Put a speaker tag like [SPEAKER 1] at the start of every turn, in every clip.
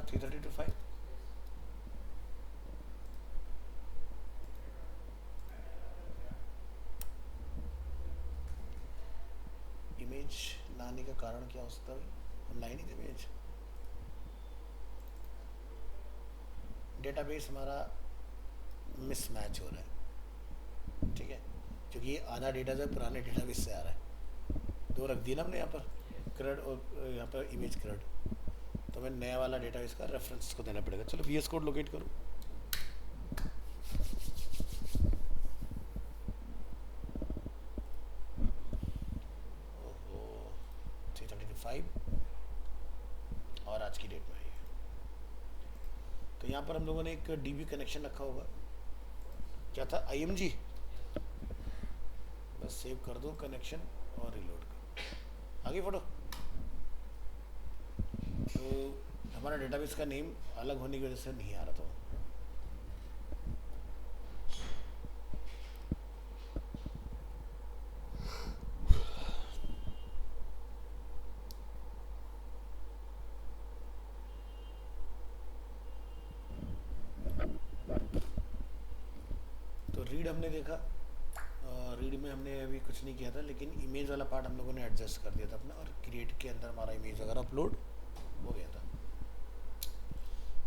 [SPEAKER 1] 3:30 to 5. Image लाने का कारण क्या हो सकता है? हम लाए नहीं थे इमेज। डेटाबेस हमारा मिसमैच हो रहा है, ठीक है, क्योंकि ये आधा डेटा जो पुराने डेटाबेस से आ रहा है। दो रख दिए ना हमने यहाँ पर, क्रेड और यहाँ पर इमेज क्रेड। तो हमें नया वाला डेटाबेस का रेफरेंस को देना पड़ेगा। चलो वीएस कोड लोकेट करो। ओहो, 3:35 और आज की डेट में आई है। तो यहाँ पर हम लोगों ने एक डीबी कनेक्शन रखा होगा। क्या था? आईएमजी। बस सेव कर दो कनेक्शन और रिलोड कर। आगे फोटो। तो हमारा डेटाबेस का नेम अलग होने की वजह से नहीं आ रहा था। तो रीड हमने देखा, रीड में हमने अभी कुछ नहीं किया था, लेकिन इमेज वाला पार्ट हम लोगों ने एडजस्ट कर दिया था अपना, और क्रिएट के अंदर हमारा इमेज वगैरह अपलोड हो गया था।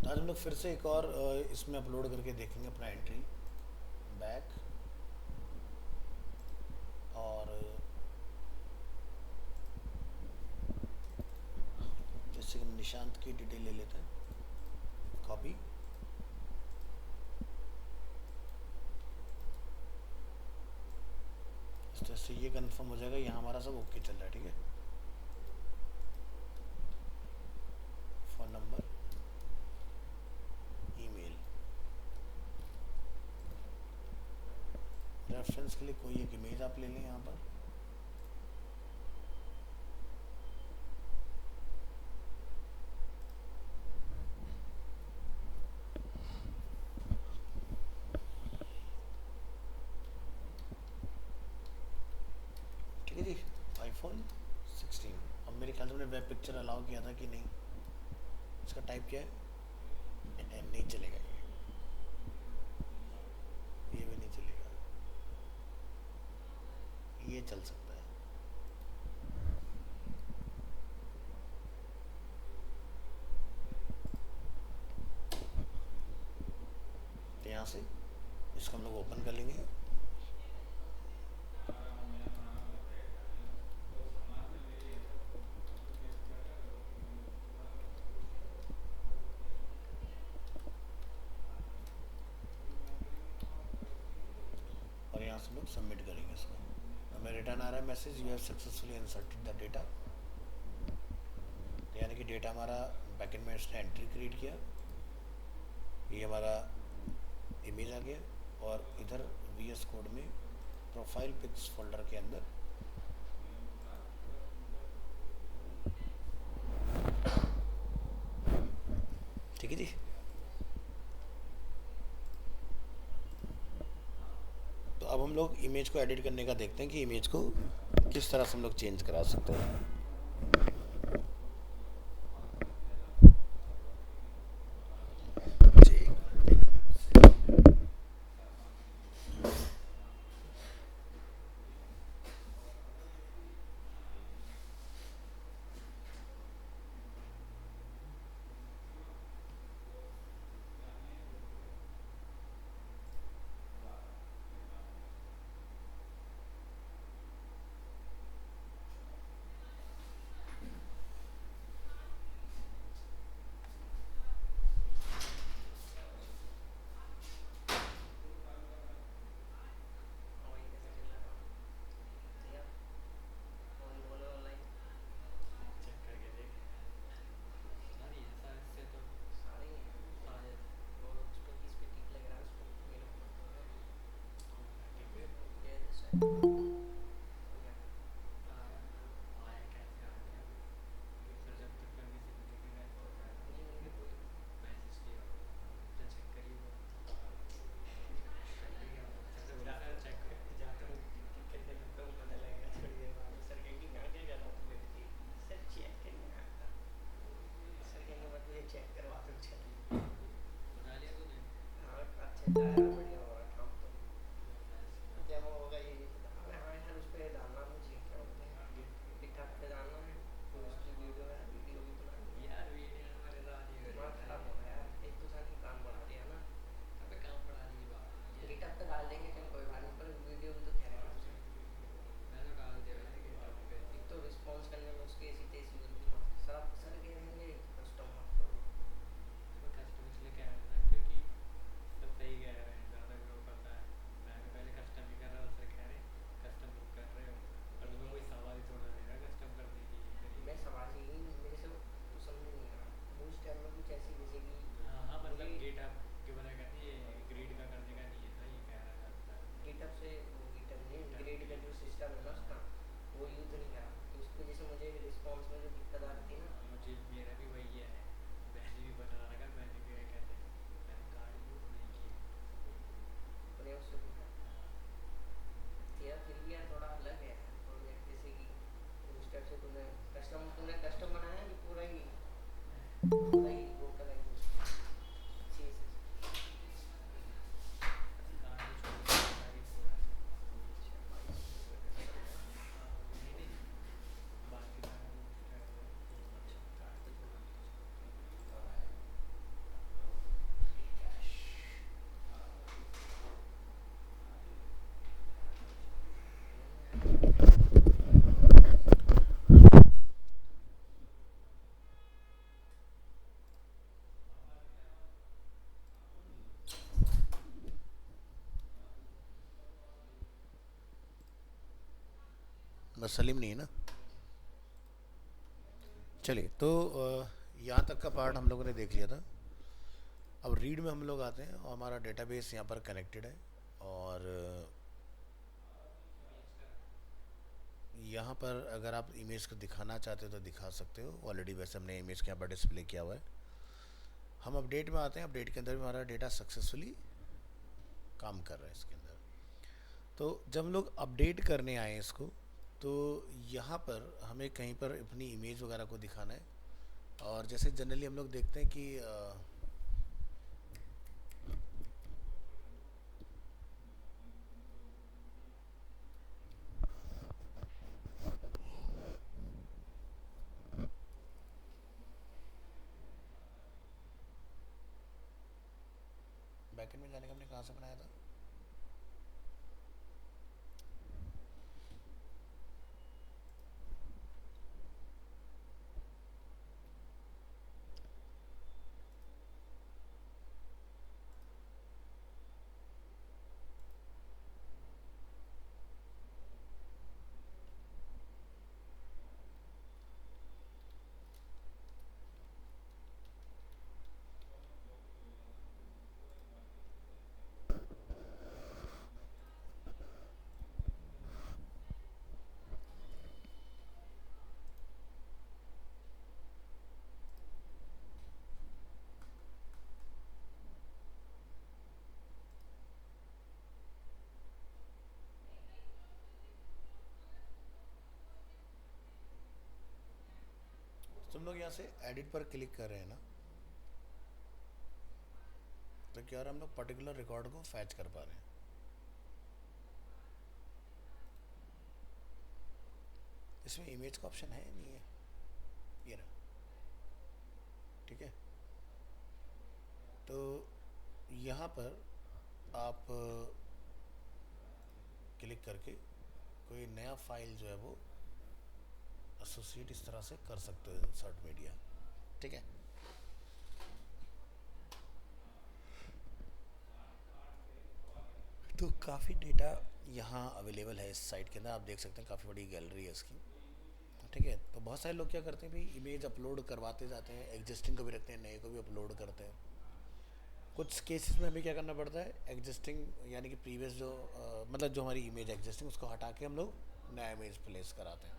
[SPEAKER 1] तो आज हम लोग फिर से एक और इसमें अपलोड करके देखेंगे अपना एंट्री बैक, और जैसे कि निशांत की डिटेल ले लेते हैं, कॉपी, इस तरह से ये कंफर्म हो जाएगा। यहाँ हमारा सब ओके चल रहा है, ठीक है। फ़ोन नंबर, ईमेल, रेफरेंस के लिए कोई एक इमेज आप ले लें यहाँ पर। ठीक है जी, iPhone 16। अब मेरे ख्याल से मैंने वेब पिक्चर अलाउ किया था कि नहीं, इसका टाइप क्या है? नहीं चलेगा ये भी नहीं चलेगा, ये चल सकता है। तो यहाँ से इसको हम लोग ओपन कर लेंगे। और यहाँ से हम लोग सबमिट करेंगे इसको। हमें रिटर्न आ रहा है message, you have successfully inserted the data. यानी कि डेटा हमारा बैकएंड में इसने एंट्री क्रिएट किया, ये हमारा इमेज आ गया, और इधर वीएस कोड में प्रोफाइल पिक्स फोल्डर के अंदर ठीक है जी। तो अब हम लोग इमेज को एडिट करने का देखते हैं कि इमेज को किस तरह से हम लोग चेंज करा सकते हैं।
[SPEAKER 2] हाँ यार बढ़िया हो रहा है काम तो।
[SPEAKER 1] बस
[SPEAKER 2] डेमो होगा ये अरे हाँ यार उस पर डालना मुझे क्या बोलते हैं गिटहब पे डालना है। फिर उसकी वीडियो भी बनानी है।
[SPEAKER 3] यार वीडियो मेरे तो आज ही कर
[SPEAKER 2] दिमाग
[SPEAKER 3] रहा था
[SPEAKER 2] खराब हो
[SPEAKER 3] ये।
[SPEAKER 2] रहा है यार एक तो साथ ही काम बढ़ा दिया ना।
[SPEAKER 3] अबे काम बढ़ाने की बात नहीं है।
[SPEAKER 2] गिटहब पे डाल देंगे चल कोई बात नहीं पर वीडियो भी तो कह रहे हैं ना उसमें।
[SPEAKER 3] मैं तो डाल दिया मैंने गिटहब पे।
[SPEAKER 2] एक तो रिस्पॉन्स करने में उसकी ऐसी तैसी होती मस्त सर कह रहे हैं कस्टम मत करो।
[SPEAKER 3] अबे कस्टम इसलिए कह रहे हैं ना क्योंकि सब सही कह रहे हैं, ज़्यादा ग्रो करता है। मैं भी पहले कस्टम ही कर रहा था, सर कह रहे कस्टम तुम कर रहे हो और तुम्हें कोई सवाल ही थोड़ा दे रहा है कस्टम करने की
[SPEAKER 2] मैं
[SPEAKER 3] तरीके।
[SPEAKER 2] सवाल ही मेरे से तो समझ नहीं आ रहा बूस्ट टाइम में कुछ ऐसी जैसे कि
[SPEAKER 3] हाँ हाँ,
[SPEAKER 2] मुझे
[SPEAKER 3] मतलब गिटहब के बजाय करनी ये ग्रीड का करने का नहीं है ना, ये कह रहा है ज़्यादातर।
[SPEAKER 2] गिटअप से वो गिटअप नहीं
[SPEAKER 3] गिटहब
[SPEAKER 2] ग्रेड
[SPEAKER 3] की
[SPEAKER 2] का जो सिस्टम है ना उसका वो यूज़ नहीं करा तो उसकी वजह से मुझे रिस्पॉन्स में जो दिक्कत आ रही थी ना।
[SPEAKER 3] मुझे मेरा भी वही है। मैंने भी बना रखा, मैंने भी कहते हैं मैंने कार्ड यूज़ नहीं किए
[SPEAKER 2] प्रयोग से भी था
[SPEAKER 3] हाँ।
[SPEAKER 2] तेरा फिर भी यार थोड़ा अलग है प्रोजेक्ट जैसे कि बूस्टर से तूने कस्टम बनाया कि पूरा ही वो करा CSS।
[SPEAKER 3] कार्ड तो छोड़ दिया सारी पूरा।
[SPEAKER 2] अच्छा 22 का कस्टम है।
[SPEAKER 3] नहीं नहीं, बाकी सारा बूस्ट है वो
[SPEAKER 2] अच्छा
[SPEAKER 3] मतलब।
[SPEAKER 2] कार्ड तो छोड़ा
[SPEAKER 1] सलीम नहीं है ना। चलिए तो यहाँ तक का पार्ट हम लोगों ने देख लिया था। अब रीड में हम लोग आते हैं और हमारा डेटाबेस यहाँ पर कनेक्टेड है और यहाँ पर अगर आप इमेज को दिखाना चाहते हो तो दिखा सकते हो। ऑलरेडी वैसे हमने इमेज के यहाँ पर डिस्प्ले किया हुआ है। हम अपडेट में आते हैं। अपडेट के अंदर भी हमारा डेटा सक्सेसफुली काम कर रहा है इसके अंदर। तो जब हम लोग अपडेट करने आए इसको तो यहाँ पर हमें कहीं पर अपनी इमेज वगैरह को दिखाना है। और जैसे जनरली हम लोग देखते हैं कि बैकएंड में जाने का हमने कहाँ से बनाया था। तुम लोग यहाँ से एडिट पर क्लिक कर रहे हैं ना, तो क्या हम लोग पर्टिकुलर रिकॉर्ड को फैच कर पा रहे हैं। इसमें इमेज का ऑप्शन है नहीं है, ये रहा। ठीक है, तो यहाँ पर आप क्लिक करके कोई नया फाइल जो है वो एसोसिएट इस तरह से कर सकते हो, इंसर्ट मीडिया। ठीक है, तो काफ़ी डेटा यहाँ अवेलेबल है इस साइट के अंदर। आप देख सकते हैं काफ़ी बड़ी गैलरी है इसकी। ठीक है, तो बहुत सारे लोग क्या करते हैं भाई, इमेज अपलोड करवाते जाते हैं, एग्जिस्टिंग को भी रखते हैं, नए को भी अपलोड करते हैं। कुछ केसेस में हमें क्या करना पड़ता है, एग्जिस्टिंग यानी कि प्रीवियस जो मतलब जो हमारी इमेज एग्जिस्टिंग उसको हटा के हम लोग नया इमेज प्लेस कराते हैं।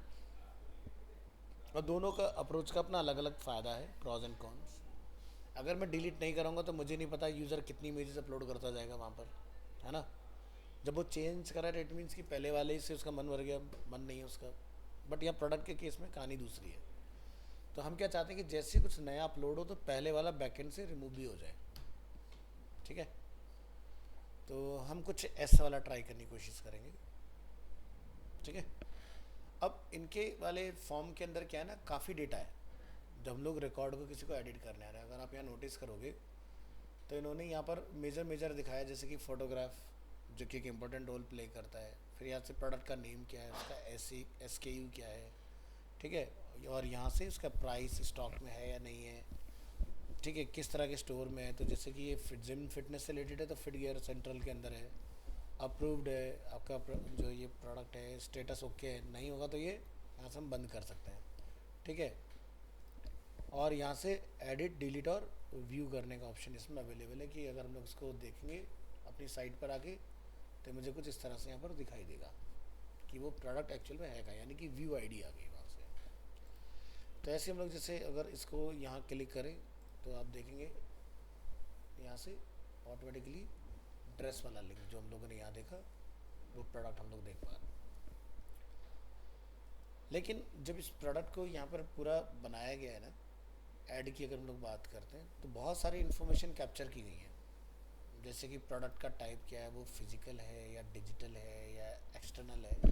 [SPEAKER 1] और दोनों का अप्रोच का अपना अलग अलग फ़ायदा है, प्रॉज एंड कॉन्स। अगर मैं डिलीट नहीं करूँगा तो मुझे नहीं पता यूज़र कितनी इमेजेस अपलोड करता जाएगा वहाँ पर, है ना। जब वो चेंज करा है इट मीन्स कि पहले वाले से उसका मन भर गया, मन नहीं है उसका। बट यहाँ प्रोडक्ट के केस में कहानी दूसरी है। तो हम क्या चाहते हैं कि जैसे ही कुछ नया अपलोड हो तो पहले वाला बैकएंड से रिमूव भी हो जाए। ठीक है, तो हम कुछ ऐसा वाला ट्राई करने की कोशिश करेंगे, ठीक है। अब इनके वाले फॉर्म के अंदर क्या है ना, काफ़ी डेटा है। जब हम लोग रिकॉर्ड को किसी को एडिट करने आ रहे हैं, अगर आप यहाँ नोटिस करोगे तो इन्होंने यहाँ पर मेजर मेजर दिखाया, जैसे कि फ़ोटोग्राफ जो कि एक इम्पोर्टेंट रोल प्ले करता है। फिर यहाँ से प्रोडक्ट का नेम क्या है, उसका SKU क्या है, ठीक है। और यहाँ से उसका प्राइस स्टॉक में है या नहीं है, ठीक है, किस तरह के स्टोर में है। तो जैसे कि ये जिम फिटनेस से रिलेटेड है तो फिट गियर सेंट्रल के अंदर है, अप्रूव्ड है आपका जो ये प्रोडक्ट है, स्टेटस ओके है, नहीं होगा तो ये यहाँ से हम बंद कर सकते हैं, ठीक है। और यहाँ से एडिट, डिलीट और व्यू करने का ऑप्शन इसमें अवेलेबल है कि अगर हम लोग इसको देखेंगे अपनी साइट पर आके तो मुझे कुछ इस तरह से यहाँ पर दिखाई देगा कि वो प्रोडक्ट एक्चुअल में है का, यानी कि व्यू आईडी आ गई वहाँ से। तो ऐसे हम लोग जैसे अगर इसको यहाँ क्लिक करें तो आप देखेंगे यहाँ से ऑटोमेटिकली ड्रेस वाला लिंक जो हम लोगों ने यहाँ देखा वो प्रोडक्ट हम लोग देख पा रहे हैं। लेकिन जब इस प्रोडक्ट को यहाँ पर पूरा बनाया गया है ना, ऐड की अगर हम लोग बात करते हैं तो बहुत सारी इन्फॉर्मेशन कैप्चर की गई है। जैसे कि प्रोडक्ट का टाइप क्या है, वो फिजिकल है या डिजिटल है या एक्सटर्नल है,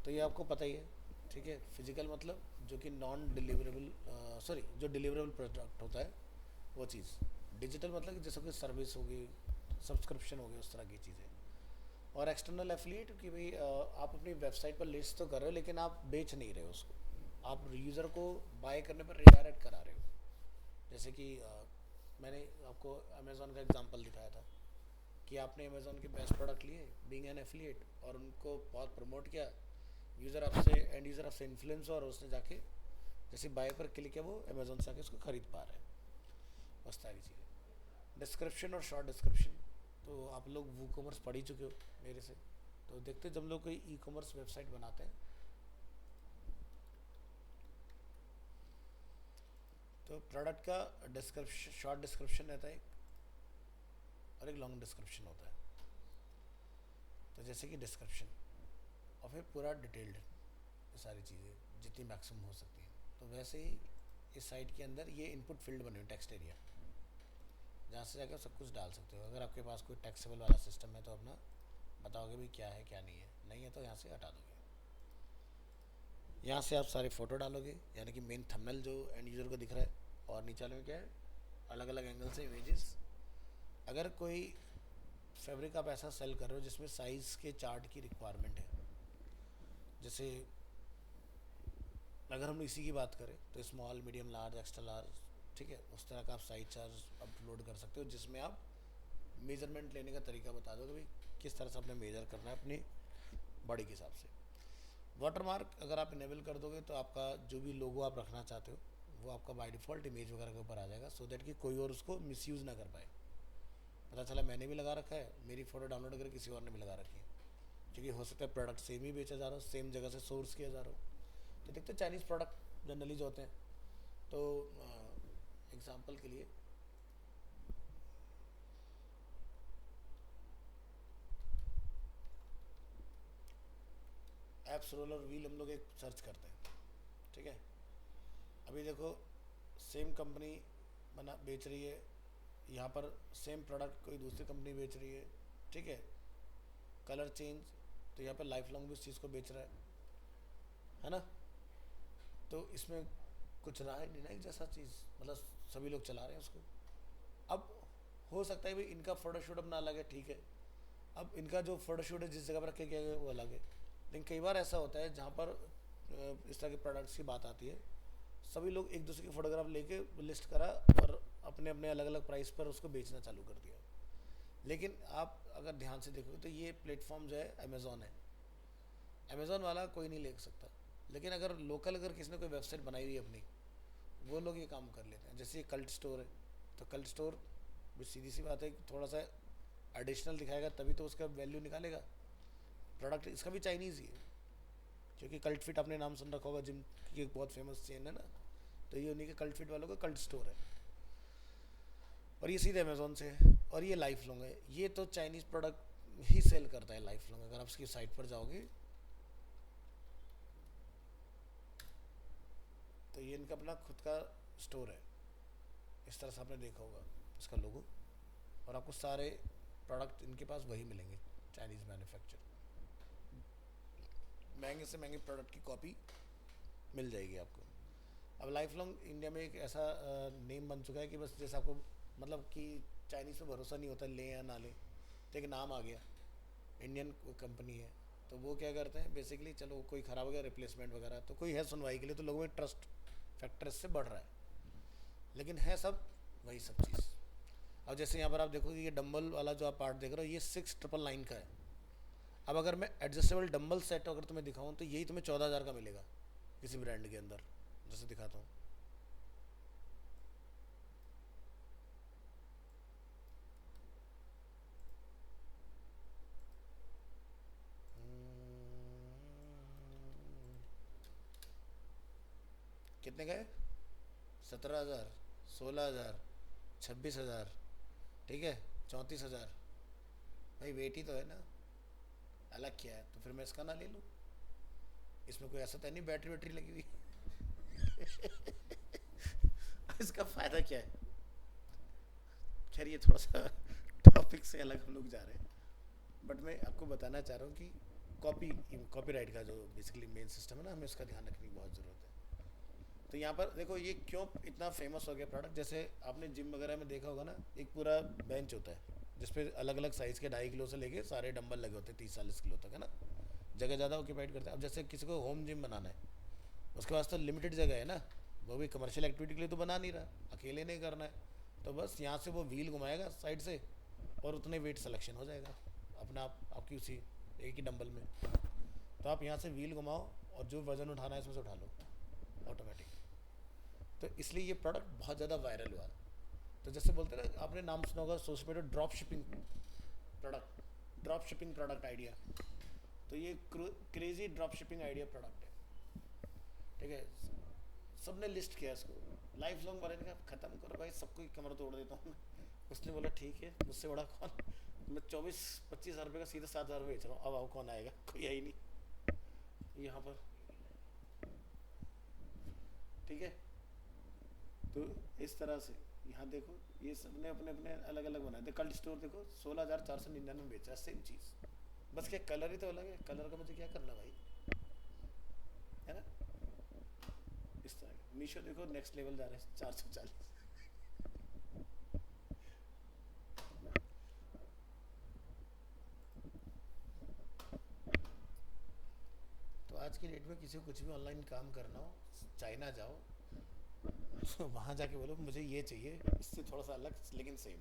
[SPEAKER 1] तो ये आपको पता ही है, ठीक है। फिजिकल मतलब जो कि नॉन डिलीवरेबल, सॉरी जो डिलीवरेबल प्रोडक्ट होता है वो चीज़। डिजिटल मतलब कि जैसे कोई सर्विस होगी, सब्सक्रिप्शन हो गई, उस तरह की चीज़ें। और एक्सटर्नल एफिलिएट कि भाई आप अपनी वेबसाइट पर लिस्ट तो कर रहे हो लेकिन आप बेच नहीं रहे हो उसको, आप यूज़र को बाय करने पर रिडायरेक्ट करा रहे हो। जैसे कि मैंने आपको अमेज़ॉन का एग्जांपल दिखाया था कि आपने अमेज़ॉन के बेस्ट प्रोडक्ट लिए बीइंग एन एफिलिएट और उनको बहुत प्रमोट किया, यूज़र आपसे एंड यूज़र आपसे इन्फ्लुएंस हुआ और उसने जाके जैसे बाय पर क्लिक किया वो अमेज़ॉन से आके उसको ख़रीद पा रहा है। उस तरह की चीज़ें। डिस्क्रिप्शन और शॉर्ट डिस्क्रिप्शन, तो आप लोग वो कॉमर्स पढ़ ही चुके हो मेरे से, तो देखते जब लोग कोई ई कॉमर्स वेबसाइट बनाते हैं तो प्रोडक्ट का डिस्क्रिप्शन, शॉर्ट डिस्क्रिप्शन रहता है और एक लॉन्ग डिस्क्रिप्शन होता है। तो जैसे कि डिस्क्रिप्शन और फिर पूरा डिटेल्ड ये सारी चीज़ें जितनी मैक्सिमम हो सकती हैं। तो वैसे ही इस साइट के अंदर ये इनपुट फील्ड बने हुए टेक्स्ट एरिया, जहाँ से जाकर सब कुछ डाल सकते हो। अगर आपके पास कोई टेक्सेबल वाला सिस्टम है तो अपना बताओगे भी क्या है क्या नहीं है, नहीं है तो यहाँ से हटा दोगे। यहाँ से आप सारे फ़ोटो डालोगे, यानी कि मेन थंबनेल जो एंड यूज़र को दिख रहा है, और नीचे वाले में क्या है, अलग अलग एंगल से इमेजेस। अगर कोई फैब्रिक आप ऐसा सेल कर रहे हो जिसमें साइज़ के चार्ट की रिक्वायरमेंट है, जैसे अगर हम इसी की बात करें तो small, medium, large, extra large, ठीक है, उस तरह का आप साइज चार्ज अपलोड कर सकते हो जिसमें आप मेज़रमेंट लेने का तरीका बता दो कि भाई किस तरह से आपने मेज़र करना है अपनी बॉडी के हिसाब से। वाटरमार्क अगर आप इनेबल कर दोगे तो आपका जो भी लोगो आप रखना चाहते हो वो आपका बाय डिफ़ॉल्ट इमेज वगैरह के ऊपर आ जाएगा, सो दैट कि कोई और उसको मिसयूज़ ना कर पाए। पता चला मैंने भी लगा रखा है, मेरी फ़ोटो डाउनलोड करके किसी और ने भी लगा रखी है, क्योंकि हो सकता है प्रोडक्ट सेम ही बेचा जा रहा हो, सेम जगह से सोर्स किया जा रहा हो। तो देखते चाइनीज़ प्रोडक्ट जनरली जो होते हैं, तो एग्ज़ाम्पल के लिए एप्स रोलर व्हील हम लोग एक सर्च करते हैं, ठीक है। अभी देखो सेम कंपनी बना बेच रही है, यहाँ पर सेम प्रोडक्ट कोई दूसरी कंपनी बेच रही है, ठीक है। कलर चेंज, तो यहाँ पर लाइफ लॉन्ग भी उस चीज़ को बेच रहा है ना। तो इसमें कुछ रहा है नहीं ना एक जैसा चीज़, मतलब सभी लोग चला रहे हैं उसको। अब हो सकता है भाई इनका फ़ोटोशूट अपना अलग है, ठीक है, अब इनका जो फ़ोटोशूट है जिस जगह पर रखे गया है वो अलग है। लेकिन कई बार ऐसा होता है जहाँ पर इस तरह के प्रोडक्ट्स की बात आती है, सभी लोग एक दूसरे की फ़ोटोग्राफ लेके लिस्ट करा और अपने अपने अलग अलग प्राइस पर उसको बेचना चालू कर दिया। लेकिन आप अगर ध्यान से देखोगे तो ये प्लेटफॉर्म जो है अमेज़ॉन है, अमेज़ॉन वाला कोई नहीं ले सकता। लेकिन अगर लोकल अगर किसी ने कोई वेबसाइट बनाई हुई है अपनी, वो लोग ये काम कर लेते हैं। जैसे ये कल्ट स्टोर है, तो कल्ट स्टोर भी सीधी सी बात है कि थोड़ा सा एडिशनल दिखाएगा तभी तो उसका वैल्यू निकालेगा। प्रोडक्ट इसका भी चाइनीज़ ही है, क्योंकि कल्ट फिट आपने नाम सुन रखा होगा, जिम की एक बहुत फेमस चेन है ना, तो ये उन्हीं के कल्ट फिट वालों का कल्ट स्टोर है। और ये सीधे अमेज़ॉन से है, और ये लाइफ लॉन्ग है, ये तो चाइनीज़ प्रोडक्ट ही सेल करता है लाइफ लॉन्ग। अगर आप उसकी साइट पर जाओगे तो ये इनका अपना खुद का स्टोर है, इस तरह से आपने देखा होगा इसका लोगो, और आपको सारे प्रोडक्ट इनके पास वही मिलेंगे, चाइनीज़ मैन्युफैक्चर। महंगे से महंगे प्रोडक्ट की कॉपी मिल जाएगी आपको। अब लाइफ लॉन्ग इंडिया में एक ऐसा नेम बन चुका है कि बस जैसे आपको मतलब कि चाइनीज़ पे भरोसा नहीं होता, ले या ना ले, तो एक नाम आ गया, इंडियन कंपनी है, तो वो क्या करते हैं बेसिकली, चलो कोई ख़राब हो गया रिप्लेसमेंट वगैरह, तो कोई है सुनवाई के लिए, तो लोगों में ट्रस्ट फैक्टर इससे बढ़ रहा है, लेकिन है सब वही सब चीज़। अब जैसे यहाँ पर आप देखोगे ये डंबल वाला जो आप पार्ट देख रहे हो, ये 6999 का है। अब अगर मैं एडजस्टेबल डंबल सेट अगर तुम्हें दिखाऊँ तो यही तुम्हें 14,000 का मिलेगा किसी ब्रांड के अंदर, जैसे दिखाता हूँ। कितने का है? 17,000, 16,000, 26,000, ठीक है, 34,000। भाई वेट ही तो है ना, अलग क्या है? तो फिर मैं इसका ना ले लूँ, इसमें कोई ऐसा तो नहीं बैटरी वैटरी लगी हुई। इसका फ़ायदा क्या है? खैर ये थोड़ा सा टॉपिक से अलग हम लोग जा रहे हैं, बट मैं आपको बताना चाह रहा हूँ कि कॉपीराइट का जो बेसिकली मेन सिस्टम है ना, हमें उसका ध्यान रखने की बहुत ज़रूरत है। तो यहाँ पर देखो ये क्यों इतना फेमस हो गया प्रोडक्ट, जैसे आपने जिम वगैरह में देखा होगा ना, एक पूरा बेंच होता है जिसपे अलग अलग साइज़ के 2.5 किलो से लेके सारे डंबल लगे होते हैं 30-40 किलो तक, है ना, जगह ज़्यादा ऑक्यूपाइड करते हैं। अब जैसे किसी को होम जिम बनाना है, उसके पास तो लिमिटेड जगह है ना, वो भी कमर्शियल एक्टिविटी के लिए तो बना नहीं रहा, अकेले नहीं करना है, तो बस यहाँ से वो व्हील घुमाएगा साइड से और उतने वेट सिलेक्शन हो जाएगा अपना आप आपकी उसी एक ही डंबल में। तो आप यहाँ से व्हील घुमाओ और जो वज़न उठाना है इसमें से उठा लो ऑटोमेटिक। तो इसलिए ये प्रोडक्ट बहुत ज़्यादा वायरल हुआ। तो जैसे बोलते हैं ना, आपने नाम सुना होगा social media drop shipping product idea, तो ये crazy drop shipping idea product है, ठीक है। सबने लिस्ट किया इसको, लाइफ लॉन्ग वाले ने कहा ख़त्म करो भाई, सबको कमर तोड़ देता हूँ। उसने बोला ठीक है, मुझसे बड़ा कौन, मैं 24-25 हज़ार रुपये का सीधा 7,000 बेच रहा हूँ, अब आओ कौन आएगा, कोई है ही नहीं यहाँ पर, ठीक है। तो इस तरह से यहाँ देखो ये सबने अपने अपने अलग अलग बनाए थे। कल्ट स्टोर देखो 16,499 में बेचा सेम चीज़, बस क्या कलर ही तो अलग है, कलर का मुझे क्या करना भाई, है ना। इस तरह मीशो देखो नेक्स्ट लेवल जा रहे हैं 440। तो आज की डेट में किसी को कुछ भी ऑनलाइन काम करना हो, चाइना जाओ, तो वहाँ जाके बोलो मुझे ये चाहिए, इससे थोड़ा सा अलग लेकिन सेम।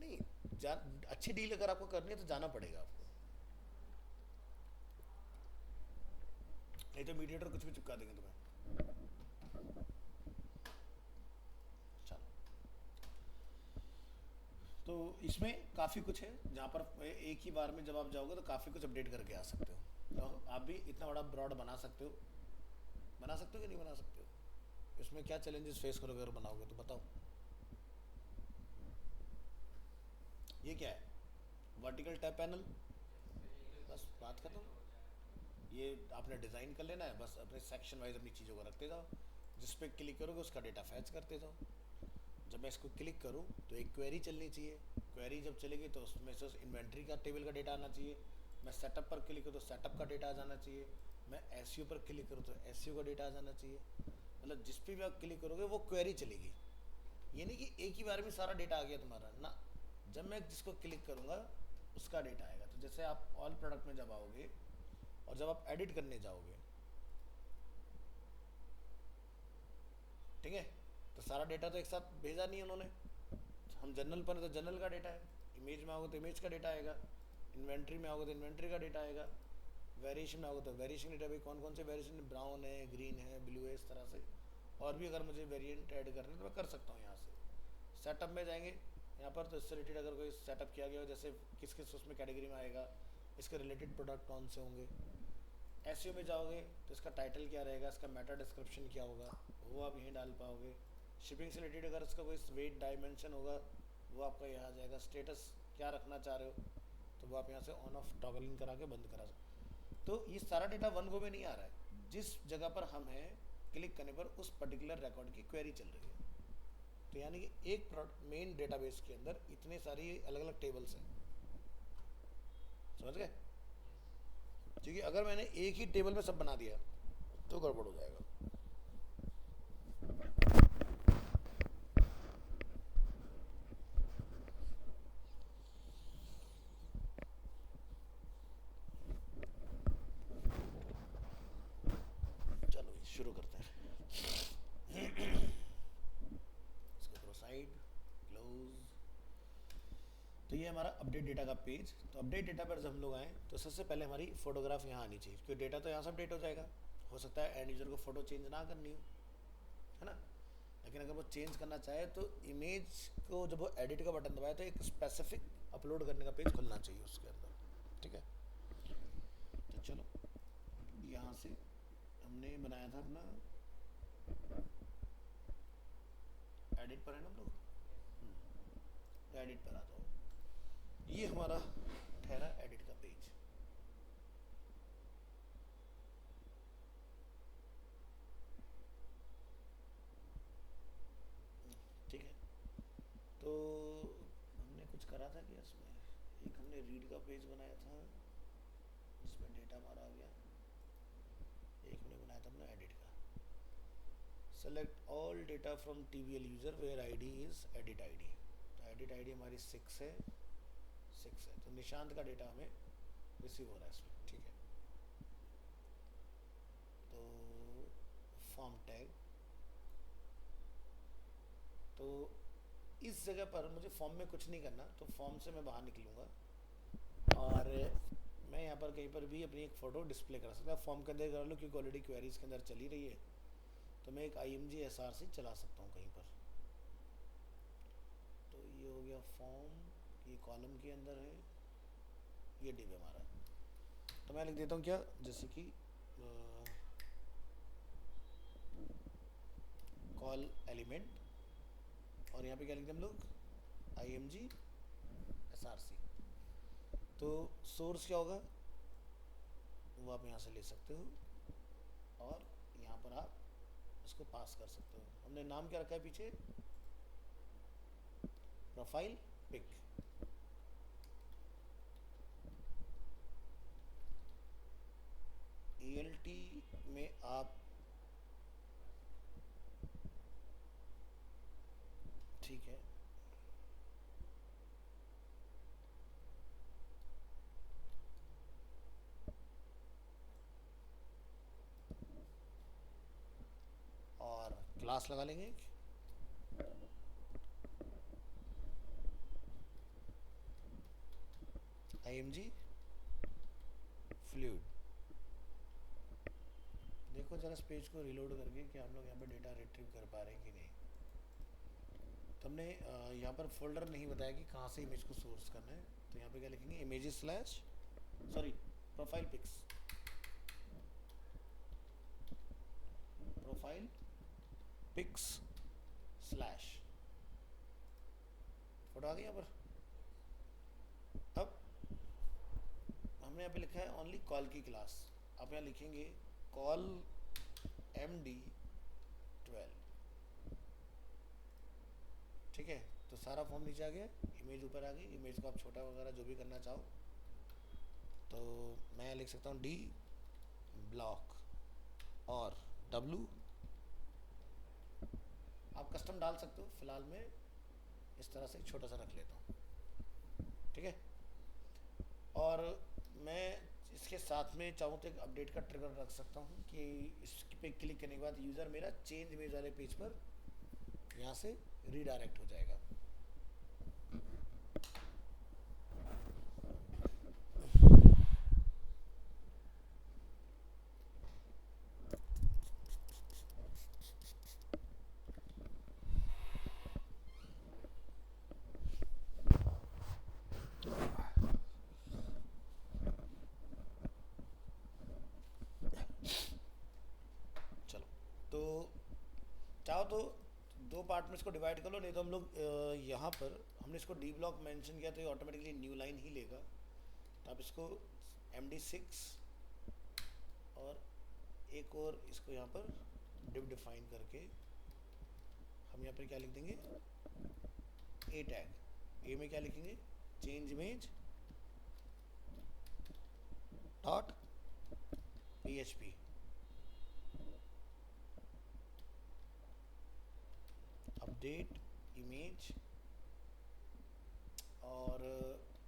[SPEAKER 1] नहीं जा, अच्छी डील अगर आपको करनी है तो जाना पड़ेगा आपको, नहीं तो मीडिएटर कुछ भी चिपका देंगे तुम्हें। चलो, तो इसमें काफ़ी कुछ है जहाँ पर एक ही बार में जब आप जाओगे तो काफ़ी कुछ अपडेट करके आ सकते हो। तो आप भी इतना बड़ा ब्रॉड बना सकते हो कि नहीं बना सकते हो? इसमें क्या चैलेंजेस फेस करोगे अगर बनाओगे तो बताओ। ये क्या है? वर्टिकल टैप पैनल, बस बात खत्म। ये आपने डिज़ाइन कर लेना है, बस अपने सेक्शन वाइज अपनी चीज़ों को रखते जाओ, जिस पे क्लिक करोगे उसका डेटा फैच करते जाओ। जब मैं इसको क्लिक करूँ तो एक क्वेरी चलनी चाहिए, क्वेरी जब चलेगी तो उसमें से इन्वेंट्री का टेबल का डेटा आना चाहिए। मैं सेटअप पर क्लिक करूँ तो सेटअप का डेटा आ जाना चाहिए। मैं एसईओ पर क्लिक करूँ तो एसईओ का डेटा आ जाना चाहिए। मतलब जिस पे भी आप क्लिक करोगे वो क्वेरी चलेगी, ये नहीं कि एक ही बार में सारा डेटा आ गया तुम्हारा ना। जब मैं जिसको क्लिक करूँगा उसका डेटा आएगा। तो जैसे आप ऑल प्रोडक्ट में जब आओगे और जब आप एडिट करने जाओगे, ठीक है, तो सारा डेटा तो एक साथ भेजा नहीं उन्होंने। हम जनरल पर तो जनरल का डेटा है, इमेज में आओगे तो इमेज का डेटा आएगा, इन्वेंट्री में आओगे तो इन्वेंट्री का डेटा आएगा, वेरिएशन में आओगे तो वेरिएशन डेटा। भाई कौन कौन से वेरिएशन, ब्राउन है, ग्रीन है, ब्लू है, इस तरह से। और भी अगर मुझे वेरिएंट ऐड करने तो मैं कर सकता हूँ यहाँ से। सेटअप में जाएंगे यहाँ पर, तो इससे रिलेटेड अगर कोई सेटअप किया गया हो, जैसे किस किस उसमें कैटेगरी में आएगा, इसके रिलेटेड प्रोडक्ट कौन से होंगे। एसईओ में जाओगे तो इसका टाइटल क्या रहेगा, इसका मेटा डिस्क्रिप्शन क्या होगा, वो आप यहीं डाल पाओगे। शिपिंग से रिलेटेड अगर इसका कोई वेट डायमेंशन होगा वो आपका यहाँ आ जाएगा। स्टेटस क्या रखना चाह रहे हो तो वो आप यहाँ से ऑन ऑफ टॉगलिंग करा के बंद करा सकते। तो ये सारा डेटा वन गो में नहीं आ रहा है, जिस जगह पर हम हैं क्लिक करने पर उस पर्टिकुलर रिकॉर्ड की क्वेरी चल रही है। तो यानी कि एक मेन डेटाबेस के अंदर इतने सारी अलग अलग टेबल्स हैं, समझ गए? क्योंकि अगर मैंने एक ही टेबल में सब बना दिया तो गड़बड़ हो जाएगा। चलो शुरू करते हैं। इसको करो साइड, क्लोज। तो ये हमारा अपडेट डेटा का पेज। तो अपडेट डेटा पर जब हम लोग आए तो सबसे पहले हमारी फोटोग्राफ यहाँ आनी चाहिए, क्योंकि डेटा तो यहाँ से अपडेट हो जाएगा। हो सकता है एंड यूजर को फोटो चेंज ना करनी हो, है ना, लेकिन अगर वो चेंज करना चाहे तो इमेज को जब वो एडिट का बटन दबाए तो एक स्पेसिफिक अपलोड करने का पेज खुलना चाहिए उसके अंदर, ठीक है। तो चलो यहाँ से हमने बनाया था अपना एडिट पर, है ना हम लोग, एडिट पर आ जाओ। ये हमारा ठहरा एडिट का पेज। ठीक है, तो हमने कुछ करा था कि इसमें एक हमने रीड का पेज बनाया था, इसमें डेटा हमारा आ गया। एक हमने बनाया था अपना एडिट का। Select all data from TVL user where ID is edit ID। तो एडिट ID हमारी 6 है, 6 है, तो निशांत का डेटा हमें रिसीव हो रहा है इसमें, ठीक है। तो फॉर्म टैग, तो इस जगह पर मुझे फॉर्म में कुछ नहीं करना, तो फॉर्म से मैं बाहर निकलूँगा और मैं यहाँ पर कहीं पर भी अपनी एक फ़ोटो डिस्प्ले कर सकता हूँ। फॉर्म के अंदर कर लो क्योंकि ऑलरेडी क्वेरीज के अंदर चली रही है, तो मैं एक IMG SRC चला सकता हूँ कहीं पर। तो ये हो गया फॉर्म, ये कॉलम के अंदर है, ये डिव हमारा। तो मैं लिख देता हूँ क्या, जैसे कि कॉल एलिमेंट, और यहाँ पे क्या लिखते हैं हम लोग, IMG SRC। तो सोर्स क्या होगा वो आप यहाँ से ले सकते हो और यहाँ पर आप इसको पास कर सकते हो। हमने नाम क्या रखा है पीछे, प्रोफाइल पिक। ELT में आप, ठीक है, और क्लास लगा लेंगे IMG फ्लूइड। देखो जरा इस पेज को रिलोड करके कि हम लोग यहाँ पे डेटा रिट्रीव कर पा रहे हैं कि नहीं। तो हमने यहाँ पर फोल्डर नहीं बताया कि कहाँ से इमेज को सोर्स करना है, तो यहाँ पे क्या लिखेंगे, images slash sorry profile pics, profile pics slash, photo आ गई यहाँ पर। अब हमने यहाँ पे लिखा है ओनली कॉल की क्लास, आप यहाँ लिखेंगे कॉल MD12, ठीक है। तो सारा फॉर्म नीचे आ गया, इमेज ऊपर आ गई। इमेज को आप छोटा वगैरह जो भी करना चाहो, तो मैं लिख सकता हूँ D ब्लॉक और W, आप कस्टम डाल सकते हो, फिलहाल मैं इस तरह से छोटा सा रख लेता हूँ, ठीक है। और मैं इसके साथ में चाहूँ तो एक अपडेट का ट्रिगर रख सकता हूँ कि इस पे क्लिक करने के बाद यूज़र मेरा चेंज इमेज वाले पेज पर यहाँ से रीडायरेक्ट हो जाएगा। चलो, तो चाहो तो दो पार्ट में इसको डिवाइड कर लो, नहीं तो हम लोग यहाँ पर हमने इसको D ब्लॉक मेंशन किया तो ये ऑटोमेटिकली न्यू लाइन ही लेगा। तो आप इसको MD6 और एक और इसको यहाँ पर डिव डिफाइन करके हम यहाँ पर क्या लिख देंगे, ए टैग। ए में क्या लिखेंगे, change image dot PHP। Update image, और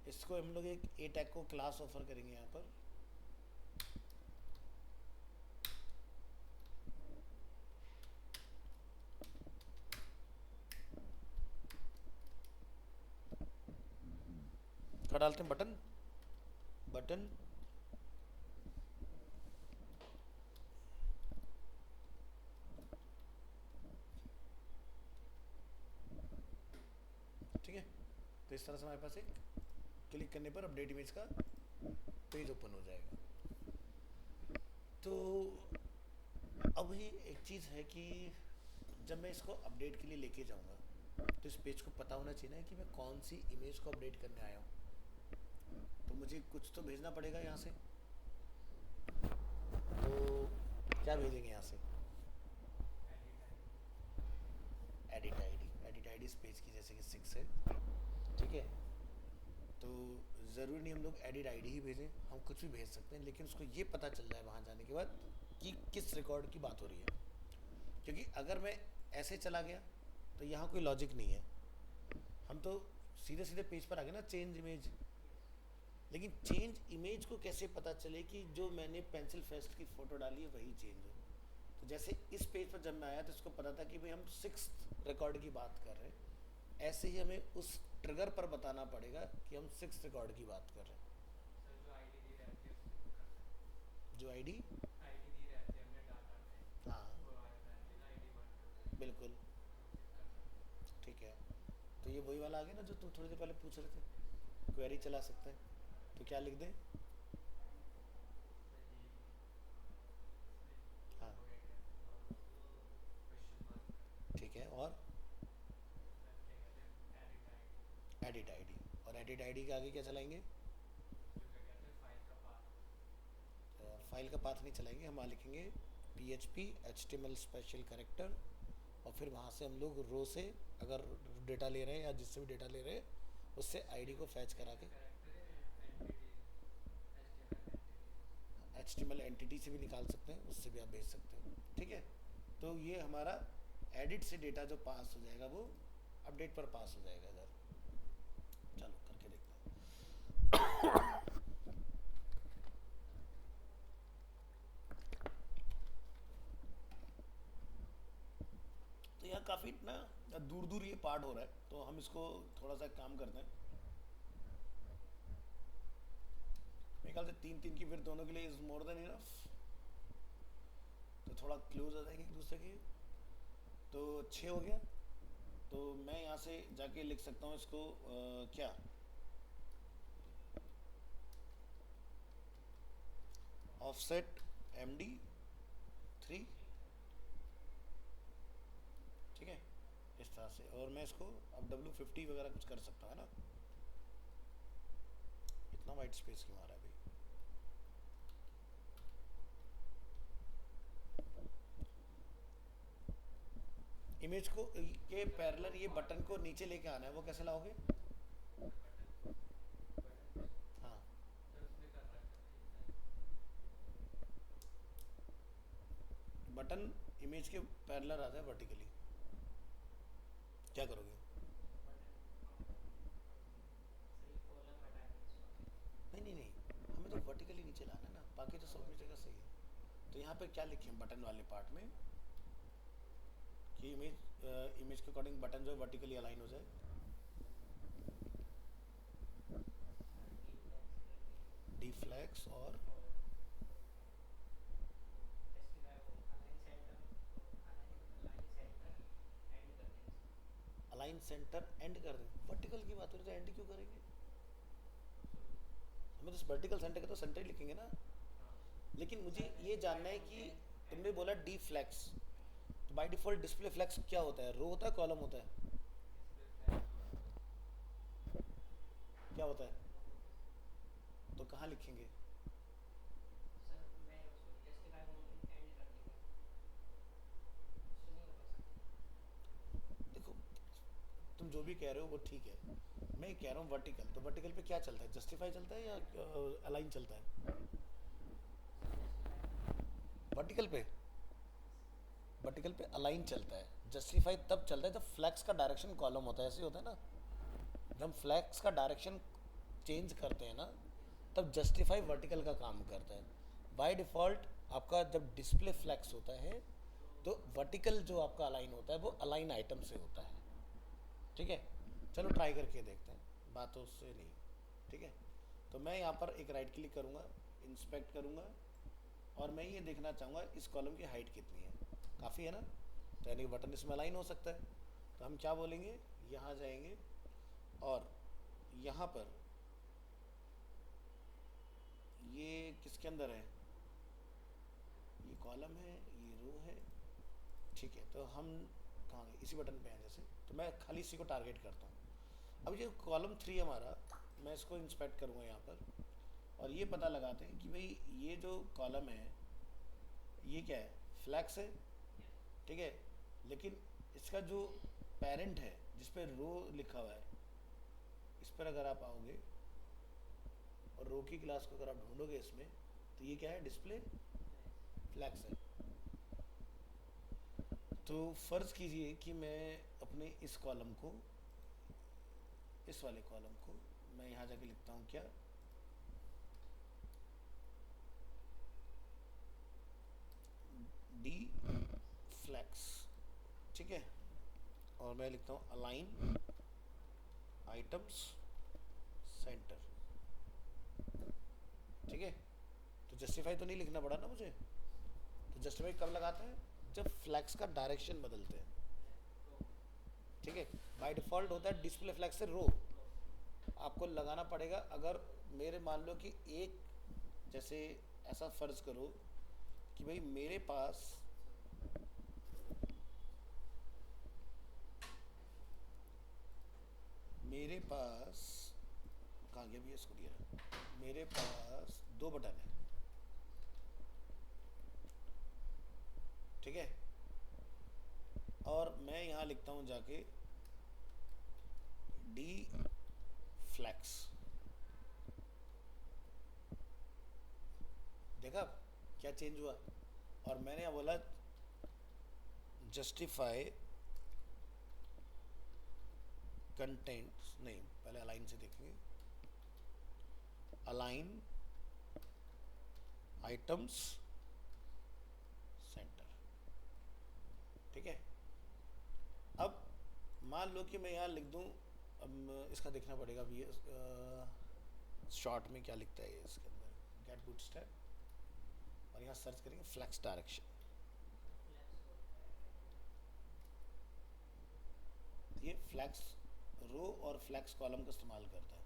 [SPEAKER 1] इसको हम लोग एक ए टैग को क्लास ऑफर करेंगे यहाँ पर। क्या डालते हैं, बटन, बटन ठीक है। तो इस तरह से हमारे पास एक क्लिक करने पर अपडेट इमेज का पेज ओपन हो जाएगा। तो अभी एक चीज़ है कि जब मैं इसको अपडेट के लिए लेके जाऊंगा तो इस पेज को पता होना चाहिए ना कि मैं कौन सी इमेज को अपडेट करने आया हूँ। तो मुझे कुछ तो भेजना पड़ेगा यहाँ से। तो क्या भेजेंगे यहाँ से, एडिट आईडी। एडिट आईडी इस पेज की जैसे कि 6 है, ठीक है। तो ज़रूरी नहीं हम लोग एडिट आईडी ही भेजें, हम कुछ भी भेज सकते हैं, लेकिन उसको ये पता चल जाए वहाँ जाने के बाद कि किस रिकॉर्ड की बात हो रही है। क्योंकि अगर मैं ऐसे चला गया तो यहाँ कोई लॉजिक नहीं है, हम तो सीधे सीधे पेज पर आ गए ना, चेंज इमेज। लेकिन चेंज इमेज को कैसे पता चले कि जो मैंने पेंसिल फेस्ट की फ़ोटो डाली है वही चेंज हो। तो जैसे इस पेज पर जब मैं आया तो इसको पता था कि भाई हम 6th रिकॉर्ड की बात कर रहे हैं, ऐसे ही हमें उस ट्रिगर पर बताना पड़ेगा कि हम 6th रिकॉर्ड की बात कर रहे हैं।
[SPEAKER 3] सर जो आईडी दी रहती है उससे कर सकते
[SPEAKER 1] जो आईडी,
[SPEAKER 3] हैं। आईडी दी रहती है हमने डाटा में,
[SPEAKER 1] हाँ
[SPEAKER 3] वो आ रहती है ना आईडी 1 2
[SPEAKER 1] बिल्कुल,
[SPEAKER 3] उससे कर सकते हैं।
[SPEAKER 1] ठीक है। तो ये वही वाला आ गया ना जो तुम थोड़ी देर पहले पूछ रहे थे, क्वेरी चला सकते हैं। तो क्या लिख दें,
[SPEAKER 3] सर ये
[SPEAKER 1] हाँ
[SPEAKER 3] इसमें क्वेश्चन मार्क
[SPEAKER 1] ठीक है। और
[SPEAKER 3] सर क्या कहते हैं एडिट आईडी,
[SPEAKER 1] एडिट आईडी, और एडिट आईडी के आगे क्या चलाएंगे,
[SPEAKER 3] जो क्या कहते हैं फाइल का पाथ।
[SPEAKER 1] फाइल का पाथ नहीं चलाएंगे, हम वहाँ लिखेंगे PHP HTML स्पेशल कैरेक्टर, और फिर वहाँ से हम लोग रो से अगर डेटा ले रहे हैं या जिससे भी डेटा ले रहे हैं उससे आईडी को फैच करा के HTML एंटिटी से भी निकाल सकते हैं, उससे भी आप भेज सकते हो, ठीक है। तो ये हमारा एडिट से डेटा जो पास हो जाएगा वो अपडेट पर पास हो जाएगा इधर। चलो करके देखते हैं। तो यहाँ काफ़ी ना दूर दूर ये पार्ट हो रहा है, तो हम इसको थोड़ा सा काम करते हैं। मेरे ख्याल से 3 3 की फिर दोनों के लिए इज मोर देन इनफ। तो थोड़ा क्लोज आ जाएंगे एक दूसरे के। तो 6 हो गया। तो मैं यहाँ से जाके लिख सकता हूँ इसको क्या, ऑफसेट MD3, ठीक है, इस तरह से। और मैं इसको अब W50 वगैरह कुछ कर सकता हूँ, है ना। इतना वाइट स्पेस क्यों आ रहा है भाई। इमेज को के पैरेलल ये बटन को नीचे लेके आना है, वो कैसे लाओगे, हाँ बटन इमेज के पैरेलल आता है वर्टिकली, क्या करोगे, नहीं नहीं नहीं, हमें तो वर्टिकली नीचे लाना है ना, बाकी तो सब जगह सही है। तो यहाँ पे क्या लिखें बटन वाले पार्ट में कि इमेज के अकॉर्डिंग बटन जो है वर्टिकली अलाइन हो जाए। डी फ्लैग्स और अलाइन सेंटर एंड कर दें। वर्टिकल की बात हो रही है तो एंड क्यों करेंगे, हमें तो वर्टिकल सेंटर का तो सेंटर ही लिखेंगे ना। लेकिन मुझे ये जानना है कि तुमने बोला डी फ्लैक्स, तो बाय डिफॉल्ट डिस्प्ले फ्लैक्स क्या होता है, रो होता है कॉलम होता है, क्या होता है, तो कहाँ लिखेंगे, जो भी कह रहे हो वो ठीक है, मैं ये कह रहा हूँ वर्टिकल, तो वर्टिकल पे क्या चलता है, जस्टिफाई चलता है या अलाइन चलता है? वर्टिकल पे, वर्टिकल पे अलाइन चलता है, जस्टिफाई तब चलता है जब फ्लैक्स का डायरेक्शन कॉलम होता है, ऐसे ही होता है ना। जब हम फ्लैक्स का डायरेक्शन चेंज करते हैं ना, तब जस्टिफाई वर्टिकल का काम करता है। बाय डिफ़ॉल्ट आपका जब डिस्प्ले फ्लैक्स होता है तो वर्टिकल जो आपका अलाइन होता है वो अलाइन आइटम से होता है। ठीक है, चलो ट्राई करके देखते हैं, बातों से नहीं। ठीक है, तो मैं यहाँ पर एक राइट क्लिक करूँगा, इंस्पेक्ट करूँगा, और मैं ये देखना चाहूँगा इस कॉलम की हाइट कितनी है। काफ़ी है ना, तो यानी कि बटन इसमें अलाइन हो सकता है। तो हम क्या बोलेंगे, यहाँ जाएंगे और यहाँ पर ये किसके अंदर है, ये कॉलम है, ये रो है। ठीक है, तो हम कहाँ गए, इसी बटन पे हैं जैसे, तो मैं खाली इसी को टारगेट करता हूँ। अब ये कॉलम 3 हमारा, मैं इसको इंस्पेक्ट करूँगा यहाँ पर, और ये पता लगाते हैं कि भाई ये जो कॉलम है ये क्या है, फ्लैक्स है। ठीक है, लेकिन इसका जो पेरेंट है जिस पे रो लिखा हुआ है, इस पर अगर आप आओगे और रो की क्लास को अगर आप ढूंढोगे इसमें, तो ये क्या है, डिस्प्ले फ्लैक्स है। तो फ़र्ज़ कीजिए कि मैं अपने इस कॉलम को, इस वाले कॉलम को मैं यहाँ जाके लिखता हूँ क्या, डी फ्लैक्स। ठीक है, और मैं लिखता हूँ अलाइन आइटम्स सेंटर। ठीक है, तो जस्टिफाई तो नहीं लिखना पड़ा ना मुझे। तो जस्टिफाई कब लगाते हैं, जब फ्लैक्स का डायरेक्शन बदलते हैं। ठीक है, बाय डिफ़ॉल्ट होता है डिस्प्ले फ्लैक्स से रो, आपको लगाना पड़ेगा। अगर मेरे मान लो कि एक, जैसे ऐसा फ़र्ज़ करो कि भाई मेरे पास कहाँ गया भैया, इसको दिया, मेरे पास 2 बटन है। ठीक है, और मैं यहाँ लिखता हूँ जाके डी फ्लैक्स। देखा क्या चेंज हुआ, और मैंने यहाँ बोला जस्टिफाई कंटेंट्स, नहीं पहले अलाइन से देखेंगे, अलाइन आइटम्स सेंटर। ठीक है, अब मान लो कि मैं यहाँ लिख दूँ, अब इसका देखना पड़ेगा अभी ये शॉर्ट में क्या लिखता है ये इसके अंदर, गेट बूटस्ट्रैप, और यहाँ सर्च करेंगे फ्लैक्स डायरेक्शन। ये फ्लैक्स रो और फ्लैक्स कॉलम का इस्तेमाल करता है।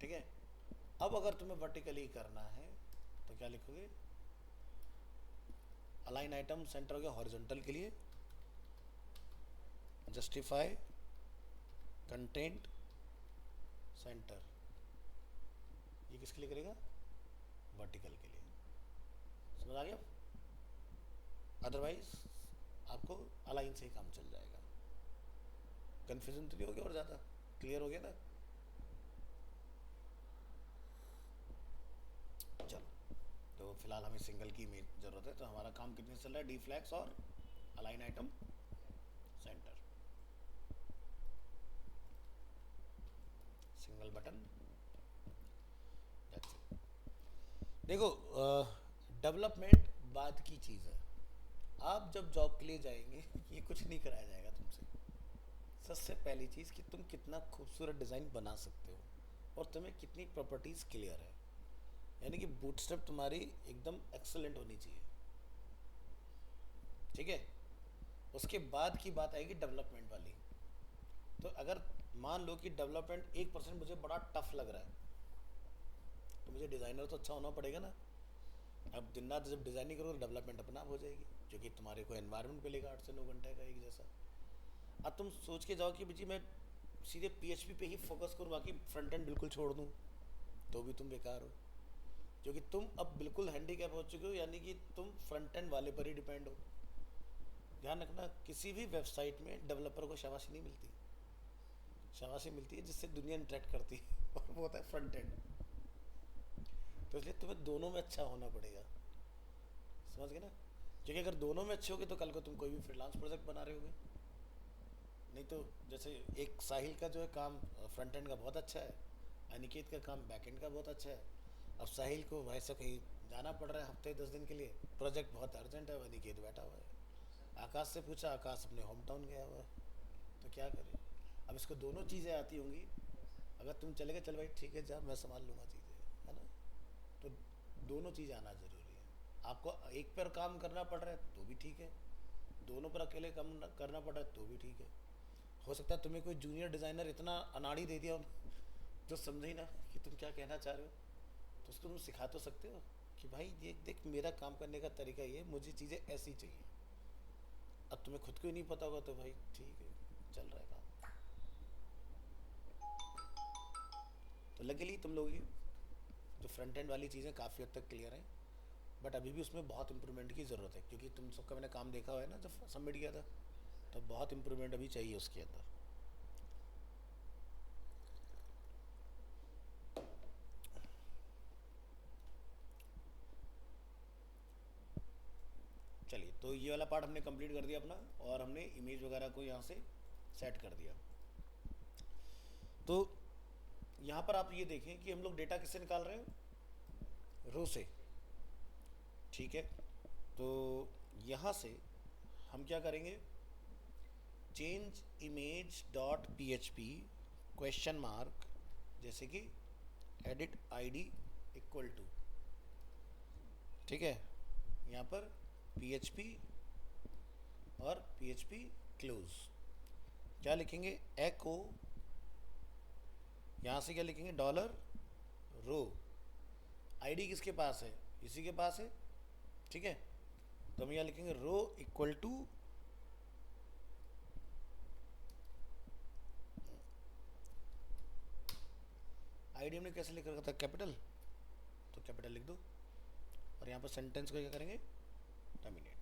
[SPEAKER 1] ठीक है, अब अगर तुम्हें वर्टिकली करना है तो क्या लिखोगे, अलाइन आइटम सेंटर हो गया हॉरिजॉन्टल के लिए, जस्टिफाई कंटेंट सेंटर, ये किसके लिए करेगा, वर्टिकल के लिए। समझ आ गया, अदरवाइज आपको अलाइन से ही काम चल जाएगा। कन्फ्यूजन तो नहीं हो गया, और ज़्यादा क्लियर हो गया ना। चलो, तो फिलहाल हमें सिंगल की ज़रूरत है, तो हमारा काम कितने से चल रहा है, डी फ्लैक्स और align item centre, single button. देखो, डेवलपमेंट बाद की चीज़ है। आप जब जॉब के लिए जाएंगे ये कुछ नहीं कराया जाएगा तुमसे। सबसे पहली चीज़ कि तुम कितना खूबसूरत डिज़ाइन बना सकते हो और तुम्हें कितनी प्रॉपर्टीज़ क्लियर है, यानी कि बूटस्ट्रैप तुम्हारी एकदम एक्सेलेंट होनी चाहिए। ठीक है, उसके बाद की बात आएगी डेवलपमेंट वाली। तो अगर मान लो कि डेवलपमेंट 1% मुझे बड़ा टफ लग रहा है, तो मुझे डिज़ाइनर तो अच्छा होना पड़ेगा ना। अब दिन रात जब डिज़ाइनिंग करो तो डेवलपमेंट अपने आप हो जाएगी, क्योंकि तुम्हारे को एनवायरनमेंट मिलेगा 8 से 9 घंटे का एक जैसा। अब तुम सोच के जाओ कि जी मैं सीधे PHP पे ही फोकस करूँ, बाकी फ्रंट एंड बिल्कुल छोड़ दूँ, तो भी तुम बेकार हो। क्योंकि तुम अब बिल्कुल हैंडीकैप हो चुके हो, यानी कि तुम फ्रंट एंड वाले पर ही डिपेंड हो। ध्यान रखना, किसी भी वेबसाइट में डेवलपर को शाबाशी नहीं मिलती, शाबाशी मिलती है जिससे दुनिया इंटरेक्ट करती है और वो होता है फ्रंट एंड। तो इसलिए तुम्हें दोनों में अच्छा होना पड़ेगा, समझ गए ना? क्योंकि अगर दोनों में अच्छे होगे तो कल को तुम कोई भी फ्रीलांस प्रोजेक्ट बना रहे होगे। नहीं तो जैसे एक साहिल का जो है काम फ्रंट एंड का बहुत अच्छा है, अनिकेत का काम बैक एंड का बहुत अच्छा है। अब साहिल को वैसे कहीं जाना पड़ रहा है हफ्ते 10 दिन के लिए, प्रोजेक्ट बहुत अर्जेंट है, अनिकेत बैठा हुआ है। आकाश से पूछा, आकाश अपने होम टाउन गया हुआ है, तो क्या करे? अब इसको दोनों चीज़ें आती होंगी। अगर तुम चले गए, चल भाई ठीक है, जा मैं संभाल लूँगा चीज़ें, है ना? तो दोनों चीज़ आना ज़रूरी है। आपको एक पर काम करना पड़ रहा है तो भी ठीक है, दोनों पर अकेले काम करना पड़ रहा है तो भी ठीक है। हो सकता है तुम्हें कोई जूनियर डिज़ाइनर इतना अनाड़ी दे दिया जो समझे ही ना कि तुम क्या कहना चाह रहे हो, तो उसको तुम सिखा तो सकते हो कि भाई ये देख, मेरा काम करने का तरीका ये, मुझे चीज़ें ऐसी चाहिए। अब तुम्हें खुद को ही नहीं पता होगा तो भाई ठीक है, चल रहा है काम। तो लकीली तुम लोग जो फ्रंट एंड वाली चीज़ें काफ़ी हद तक क्लियर हैं, बट अभी भी उसमें बहुत इम्प्रूवमेंट की ज़रूरत है, क्योंकि तुम सबका मैंने काम देखा हुआ है ना जब सबमिट किया था, तो बहुत इम्प्रूवमेंट अभी चाहिए उसके अंदर। चलिए, तो ये वाला पार्ट हमने कंप्लीट कर दिया अपना, और हमने इमेज वगैरह को यहाँ से सेट कर दिया। तो यहाँ पर आप ये देखें कि हम लोग डेटा किससे निकाल रहे हैं, रो से, ठीक है? तो यहाँ से हम क्या करेंगे, change image dot P H P question mark, जैसे कि एडिट आईडी इक्वल टू, ठीक है, यहाँ पर पी एच पी और पी एच पी क्लोज। क्या लिखेंगे, एको, यहाँ से क्या लिखेंगे, डॉलर रो, आईडी किसके पास है, इसी के पास है, ठीक है? तो हम यहाँ लिखेंगे रो इक्वल टू आईडी, हमने कैसे लिख रखा था, कैपिटल, तो कैपिटल लिख दो, और यहाँ पर सेंटेंस को क्या करेंगे, टर्मिनेट।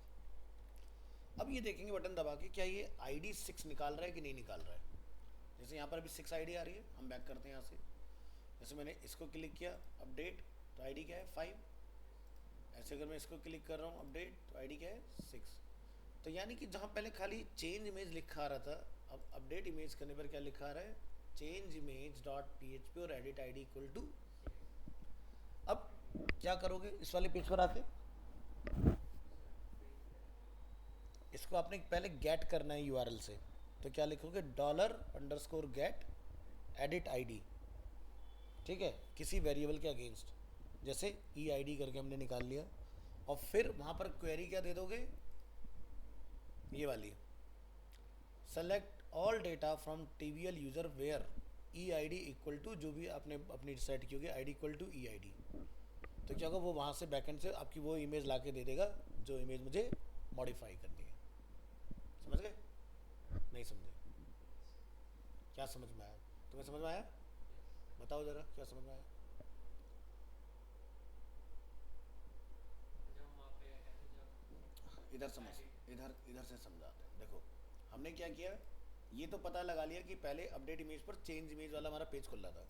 [SPEAKER 1] अब ये देखेंगे बटन दबा के क्या ये आईडी 6 निकाल रहा है कि नहीं निकाल रहा है। जैसे यहाँ पर अभी 6 आईडी आ रही है, हम बैक करते हैं यहाँ से। जैसे मैंने इसको क्लिक किया अपडेट, तो आईडी क्या है 5। ऐसे अगर मैं इसको क्लिक कर रहा हूँ अपडेट, तो आईडी क्या है 6। तो यानी कि जहाँ पहले खाली चेंज इमेज लिखा आ रहा था, अब अपडेट इमेज करने पर क्या लिखा आ रहा है, change image dot P H P और एडिट आईडी इक्वल टू। अब क्या करोगे, इस वाले पेज पर आके इसको आपने पहले गेट करना है यूआरएल से। तो क्या लिखोगे, dollar underscore get edit ID, ठीक है, किसी वेरिएबल के अगेंस्ट, जैसे ई आई डी करके हमने निकाल लिया। और फिर वहाँ पर क्वेरी क्या दे दोगे, ये वाली, select all data from TVL user where E I D equal to, जो भी आपने अपनी डिसाइड की होगी, I D equal to E I D. तो क्या होगा, वो वहाँ से बैकएंड से आपकी वो इमेज ला के दे देगा जो इमेज मुझे मॉडिफाई करनी है। समझ गए, नहीं समझे? क्या समझ में आया, तुम्हें समझ में आया? बताओ ज़रा, क्या समझ में आया?
[SPEAKER 3] जब हम वहाँ पे ऐसे जब
[SPEAKER 1] इधर समझ, इधर इधर से समझाते हैं। देखो, हमने क्या किया, ये तो पता लगा लिया कि पहले अपडेट इमेज पर चेंज इमेज वाला हमारा पेज खुल रहा था,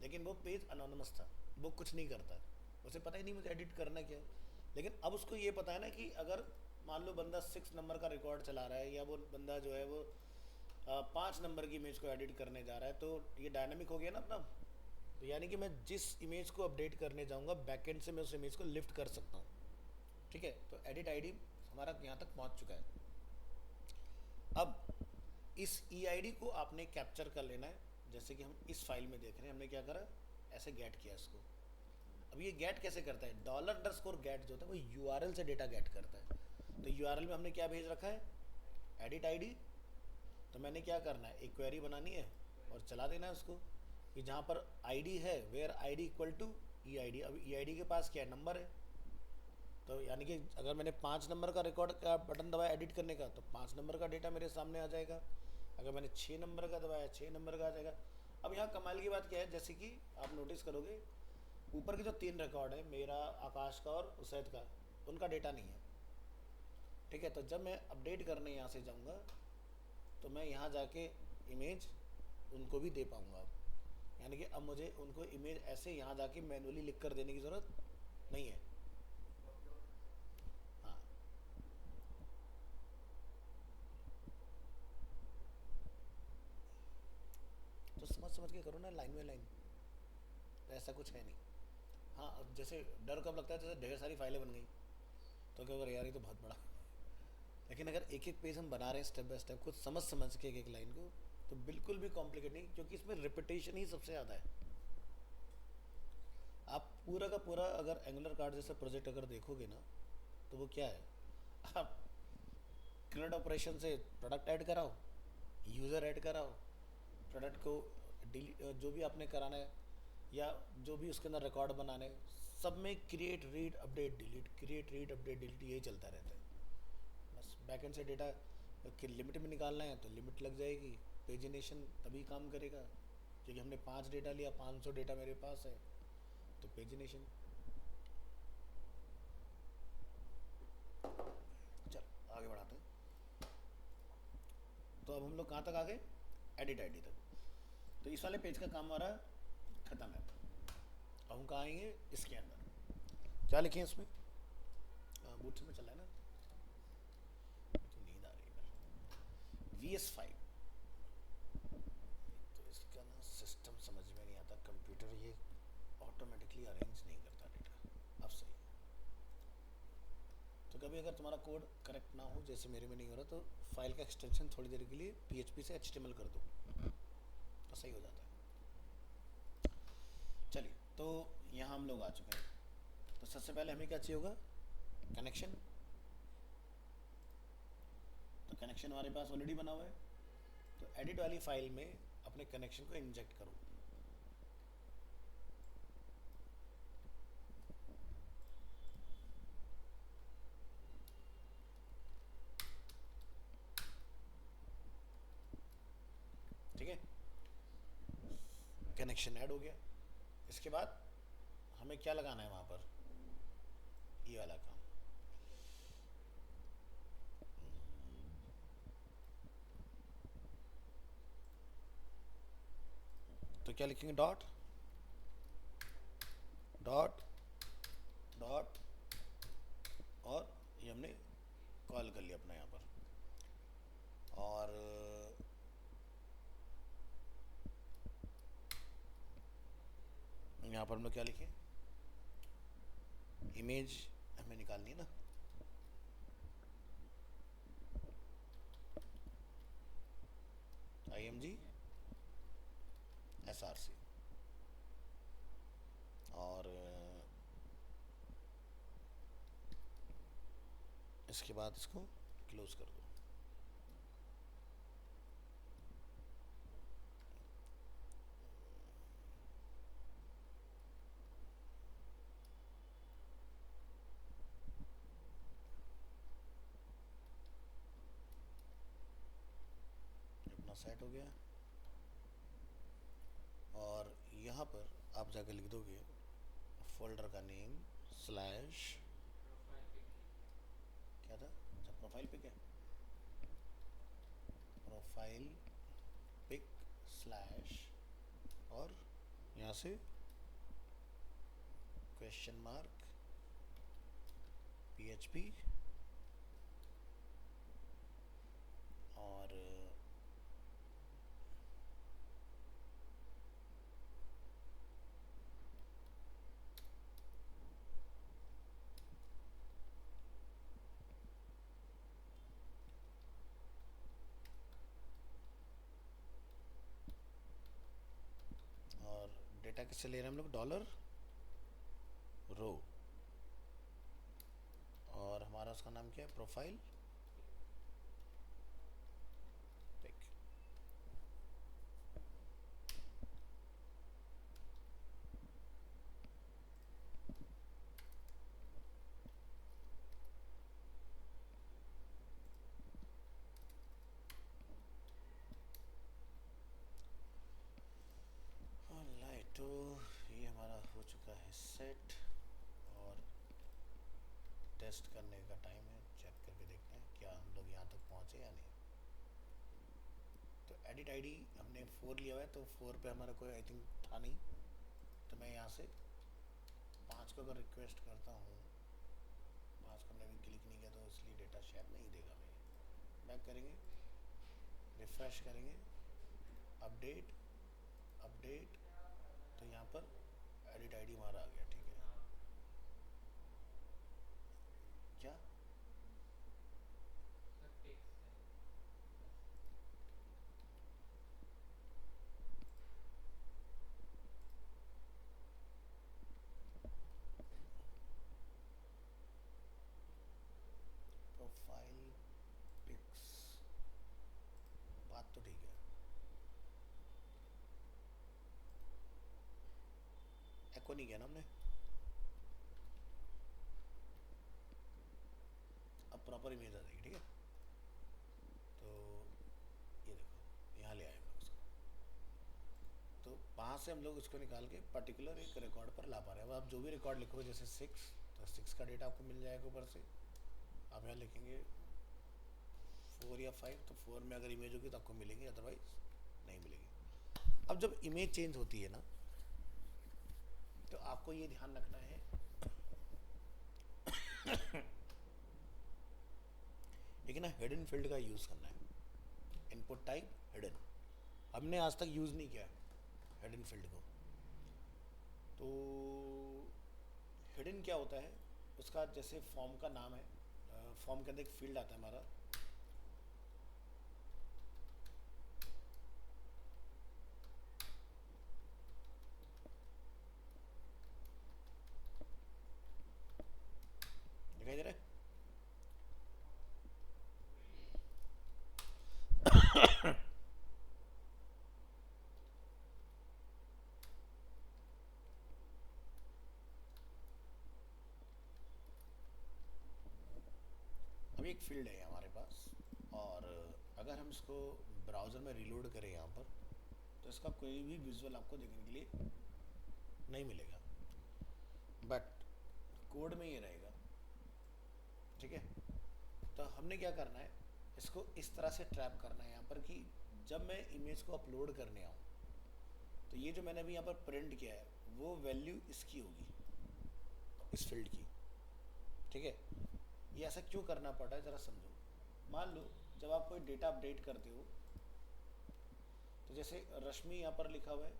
[SPEAKER 1] लेकिन वो पेज अनोनमस था, वो कुछ नहीं करता, उसे पता ही नहीं मुझे एडिट करना क्या है। लेकिन अब उसको ये पता है ना कि अगर मान लो बंदा 6 नंबर का रिकॉर्ड चला रहा है, या वो बंदा जो है वो 5 नंबर की इमेज को एडिट करने जा रहा है, तो ये डायनामिक हो गया ना अपना। तो यानी कि मैं जिस इमेज को अपडेट करने जाऊँगा, बैकएंड से मैं उस इमेज को लिफ्ट कर सकता हूँ, ठीक है? तो एडिट आईडी हमारा यहाँ तक पहुँच चुका है। अब इस ई आई डी को आपने कैप्चर कर लेना है, जैसे कि हम इस फाइल में देख रहे हैं, हमने क्या करा, ऐसे गेट किया इसको। अब ये गेट कैसे करता है, डॉलर अंडरस्कोर गेट जो होता है वो यूआरएल से डेटा गेट करता है। तो यूआरएल में हमने क्या भेज रखा है, एडिट आईडी। तो मैंने क्या करना है, एक क्वेरी बनानी है और चला देना है उसको, कि जहाँ पर आईडी है where ID equal to E I D. अब ई आई डी के पास क्या है, नंबर है। तो यानी कि अगर मैंने 5 नंबर का रिकॉर्ड का बटन दबाया एडिट करने का, तो 5 नंबर का डेटा मेरे सामने आ जाएगा। अगर मैंने 6 नंबर का दबाया, 6 नंबर का आ जाएगा। अब यहाँ कमाल की बात क्या है, जैसे कि आप नोटिस करोगे ऊपर के जो 3 रिकॉर्ड है, मेरा, आकाश का और उसैद का, उनका डेटा नहीं है। ठीक है, तो जब मैं अपडेट करने यहाँ से जाऊँगा तो मैं यहाँ जाके इमेज उनको भी दे पाऊँगा। यानी कि अब मुझे उनको इमेज ऐसे यहाँ जाके मैनुअली लिख कर देने की ज़रूरत नहीं है। हाँ, तो समझ समझ के करो ना, लाइन बाई लाइन। तो ऐसा कुछ है नहीं। हाँ, अब जैसे डर कब लगता है, जैसे ढेर सारी फाइलें बन गई तो क्या, अगर यार ये तो बहुत बड़ा। लेकिन अगर एक एक पेज हम बना रहे हैं स्टेप बाय स्टेप, खुद समझ समझ के एक एक लाइन को, तो बिल्कुल भी कॉम्प्लिकेट नहीं, क्योंकि इसमें रिपीटेशन ही सबसे ज़्यादा है। आप पूरा का पूरा अगर एंगुलर कार्ड जैसा प्रोजेक्ट अगर देखोगे ना, तो वो क्या है, आप क्रेड ऑपरेशन से प्रोडक्ट ऐड कराओ, यूज़र ऐड कराओ, प्रोडक्ट को डिलीट, जो भी आपने कराना है या जो भी उसके अंदर रिकॉर्ड बनाने हैं, सब में create read update delete, create read update delete, यही चलता रहता है। बस बैकएंड से डेटा कि लिमिट में निकालना है तो लिमिट लग जाएगी, पेजिनेशन तभी काम करेगा, क्योंकि हमने 5 डेटा लिया, 500 डेटा मेरे पास है, तो पेजिनेशन। चल आगे बढ़ाते हैं। तो अब हम लोग कहाँ तक आ गए, एडिट आईडी तक। तो इस वाले पेज का काम हमारा ख़त्म है। अब हम कहाँ आएंगे, इसके अंदर क्या लिखे हैं इसमें, बूट से में चला है ना, तो नींद आ रही है। VS5, तो इसका ना सिस्टम समझ में नहीं आता, कंप्यूटर ये ऑटोमेटिकली अरेंज नहीं करता डेटा। अब सही है। तो कभी अगर तुम्हारा कोड करेक्ट ना हो, जैसे मेरे में नहीं हो रहा, तो फाइल का एक्सटेंशन थोड़ी देर के लिए PHP से HTML कर दो तो सही हो जाता है। चलिए, तो यहाँ हम लोग आ चुके हैं। तो सबसे पहले हमें क्या चाहिए होगा, कनेक्शन। तो कनेक्शन हमारे पास ऑलरेडी बना हुआ है, तो एडिट वाली फाइल में अपने कनेक्शन को इंजेक्ट करो। ठीक है, कनेक्शन ऐड हो गया। इसके बाद हमें क्या लगाना है वहाँ पर, ये वाला काम। तो क्या लिखेंगे, डॉट डॉट डॉट, और ये हमने कॉल कर लिया अपना यहाँ पर। और यहाँ पर हम लोग क्या लिखें, इमेज हमें निकालनी है ना, IMG SRC, और इसके बाद इसको क्लोज कर दो। अपना सेट हो गया। और यहाँ पर आप जाकर लिख दोगे फोल्डर का नेम स्लैश,
[SPEAKER 3] प्रोफाइल पिक कीजिए।
[SPEAKER 1] क्या था, अच्छा प्रोफाइल पिक है, प्रोफाइल पिक स्लैश, और यहाँ से क्वेश्चन मार्क PHP, और डेटा किससे ले रहे हैं हम लोग, डॉलर रो, और हमारा उसका नाम क्या है, प्रोफाइल पिक। ऑलराइट, तो ये हमारा हो चुका है सेट और टेस्ट करने का टाइम है, चेक करके देखते हैं क्या हम लोग यहाँ तक पहुँचे या नहीं। तो एडिट आईडी हमने 4 लिया हुआ है, तो 4 पे हमारा कोई आई थिंक था नहीं, तो मैं यहाँ से 5 को अगर रिक्वेस्ट करता हूँ, 5 को हमने अभी क्लिक नहीं किया तो इसलिए डेटा शायद नहीं देगा। मैं बैक करेंगे, रिफ्रेश करेंगे, अपडेट अपडेट, तो यहाँ पर एडिट आईडी हमारा आ गया। ठीक है, क्या
[SPEAKER 3] सर टेक्स्ट है
[SPEAKER 1] प्रोफाइल पिक्स, बात तो ठीक है। एको नहीं किया ना हमने, अब प्रॉपर इमेज आ जाएगी। ठीक है, तो ये देखो यहाँ ले आए हम लोग इसको, तो वहाँ से हम लोग इसको निकाल के पर्टिकुलर एक रिकॉर्ड पर ला पा रहे हैं। अब आप जो भी रिकॉर्ड लिखोगे, जैसे 6, तो 6 का डेटा आपको मिल जाएगा ऊपर से। आप यहाँ लिखेंगे 4 या 5, तो 4 में अगर इमेज होगी तो आपको मिलेंगी, अदरवाइज नहीं मिलेगी। अब जब इमेज चेंज होती है ना, तो आपको ये ध्यान रखना है लेकिन ना हिडन फील्ड का यूज़ करना है। इनपुट टाइप हिडन, हमने आज तक यूज़ नहीं किया हिडन फील्ड को। तो हिडन क्या होता है, उसका जैसे फॉर्म का नाम है, फॉर्म के अंदर एक फील्ड आता है हमारा, दिखाई दे रहा है। अभी एक फील्ड है हमारे पास, और अगर हम इसको ब्राउज़र में रीलोड करें यहाँ पर, तो इसका कोई भी विजुअल आपको देखने के लिए नहीं मिलेगा, बट कोड में ये रहेगा। ठीक है, तो हमने क्या करना है, इसको इस तरह से ट्रैप करना है यहाँ पर कि जब मैं इमेज को अपलोड करने आऊँ, तो ये जो मैंने अभी यहाँ पर प्रिंट किया है वो वैल्यू इसकी होगी, इस फील्ड की। ठीक है, ये ऐसा क्यों करना पड़ रहा है ज़रा समझो। मान लो जब आप कोई डेटा अपडेट करते हो, तो जैसे रश्मि यहाँ पर लिखा हुआ है,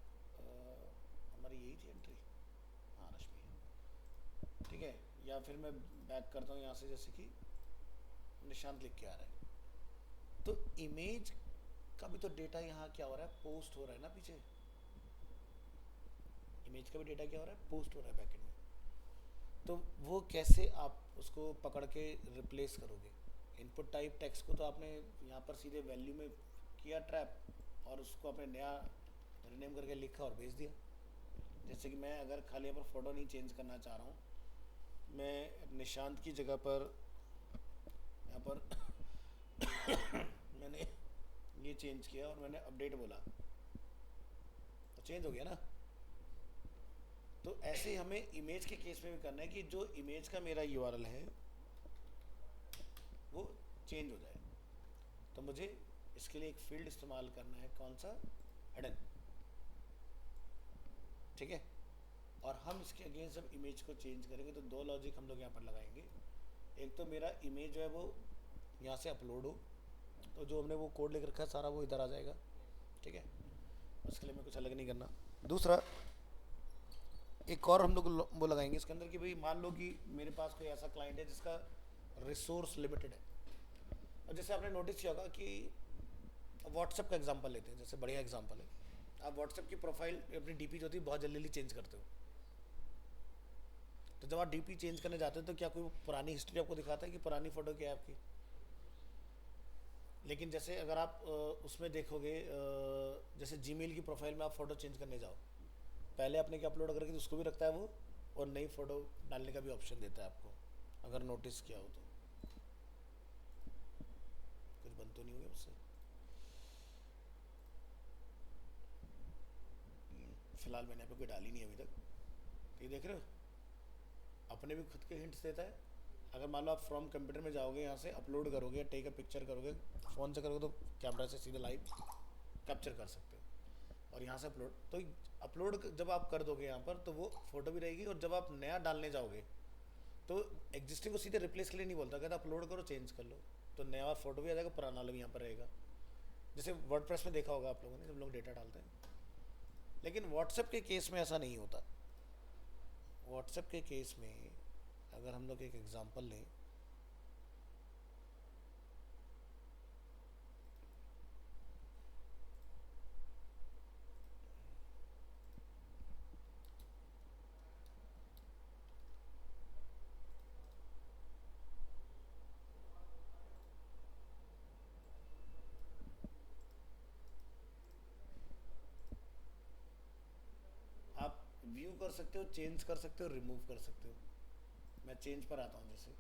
[SPEAKER 1] हमारी यही थी एंट्री, हाँ रश्मि है। ठीक है, या फिर मैं बैक करता हूँ यहाँ से, जैसे कि निशांत लिख के आ रहा है, तो इमेज का भी तो डेटा यहाँ क्या हो रहा है, पोस्ट हो रहा है ना पीछे। इमेज का भी डेटा क्या हो रहा है, पोस्ट हो रहा है बैकएंड में। तो वो कैसे आप उसको पकड़ के रिप्लेस करोगे। इनपुट टाइप टेक्स्ट को तो आपने यहाँ पर सीधे वैल्यू में किया ट्रैप, और उसको आपने नया रीनेम करके लिखा और भेज दिया। जैसे कि मैं अगर खाली यहाँ पर फ़ोटो नहीं चेंज करना चाह रहा हूँ, मैं निशांत की जगह पर यहाँ पर मैंने ये चेंज किया और मैंने अपडेट बोला, तो चेंज हो गया ना। तो ऐसे ही हमें इमेज के केस में भी करना है कि जो इमेज का मेरा यूआरएल है वो चेंज हो जाए। तो मुझे इसके लिए एक फील्ड इस्तेमाल करना है, कौन सा, हिडन। ठीक है, और हम इसके अगेंस्ट जब इमेज को चेंज करेंगे तो दो लॉजिक हम लोग यहाँ पर लगाएंगे। एक तो मेरा इमेज जो है वो यहाँ से अपलोड हो, तो जो हमने वो कोड लेकर रखा है सारा वो इधर आ जाएगा। ठीक है, उसके लिए मैं कुछ अलग नहीं करना। दूसरा, एक और हम लोग वो लगाएंगे इसके अंदर कि भाई मान लो कि मेरे पास कोई ऐसा क्लाइंट है जिसका रिसोर्स लिमिटेड है। और जैसे आपने नोटिस किया होगा कि व्हाट्सएप का एग्जांपल लेते हैं, जैसे बढ़िया एग्जांपल है, आप व्हाट्सएप की प्रोफाइल अपनी डीपी जो होती है बहुत जल्दी जल्दी चेंज करते हो। तो जब आप डीपी चेंज करने जाते हो तो क्या कोई पुरानी हिस्ट्री आपको दिखाता है कि पुरानी फ़ोटो क्या है आपकी। लेकिन जैसे अगर आप उसमें देखोगे, जैसे जीमेल की प्रोफाइल में आप फ़ोटो चेंज करने जाओ, पहले आपने क्या अपलोड करके तो उसको भी रखता है वो, और नई फ़ोटो डालने का भी ऑप्शन देता है आपको, अगर नोटिस किया हो तो। कुछ बंद तो नहीं हो गया उससे। फिलहाल मैंने यहाँ पे कोई डाली नहीं अभी तक, तो ये देख रहे हो अपने भी खुद के हिंट्स देता है। अगर मान लो आप फ्रॉम कंप्यूटर में जाओगे, यहाँ से अपलोड करोगे, टेक अ पिक्चर करोगे, फ़ोन से करोगे तो कैमरा से सीधे लाइव कैप्चर कर सकते हो। और यहाँ से अपलोड, तो अपलोड जब आप कर दोगे यहाँ पर तो वो फ़ोटो भी रहेगी, और जब आप नया डालने जाओगे तो एग्जिस्टिंग को सीधे रिप्लेस के लिए नहीं बोलता, कहता अपलोड करो, चेंज कर लो, तो नया फ़ोटो भी आ जाएगा, पुराना वाला भी यहाँ पर रहेगा। जैसे वर्डप्रेस में देखा होगा आप लोगों ने जब लोग डेटा डालते हैं। लेकिन व्हाट्सएप के केस में ऐसा नहीं होता। व्हाट्सएप के केस में अगर हम लोग एक एग्जांपल लें, आप व्यू कर सकते हो, चेंज कर सकते हो, रिमूव कर सकते हो। मैं चेंज पर आता हूँ। जैसे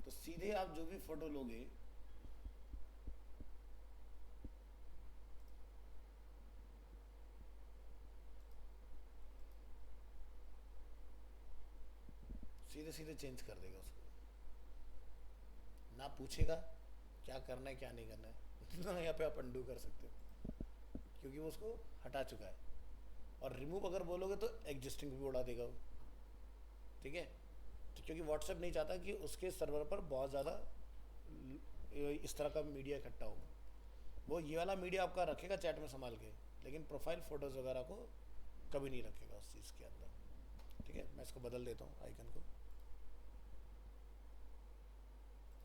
[SPEAKER 1] तो सीधे आप जो भी फ़ोटो लोगे, सीधे सीधे चेंज कर देगा उसको, ना पूछेगा क्या करना है क्या नहीं करना है ना यहाँ पे आप अंडू कर सकते हो, क्योंकि वो उसको हटा चुका है। और रिमूव अगर बोलोगे तो एग्जिस्टिंग भी उड़ा देगा वो, ठीक है। तो क्योंकि व्हाट्सएप नहीं चाहता कि उसके सर्वर पर बहुत ज़्यादा इस तरह का मीडिया इकट्ठा होगा। वो ये वाला मीडिया आपका रखेगा चैट में संभाल के, लेकिन प्रोफाइल फ़ोटोज़ वगैरह को कभी नहीं रखेगा उस चीज़ के अंदर, ठीक है। मैं इसको बदल देता हूँ आइकन को,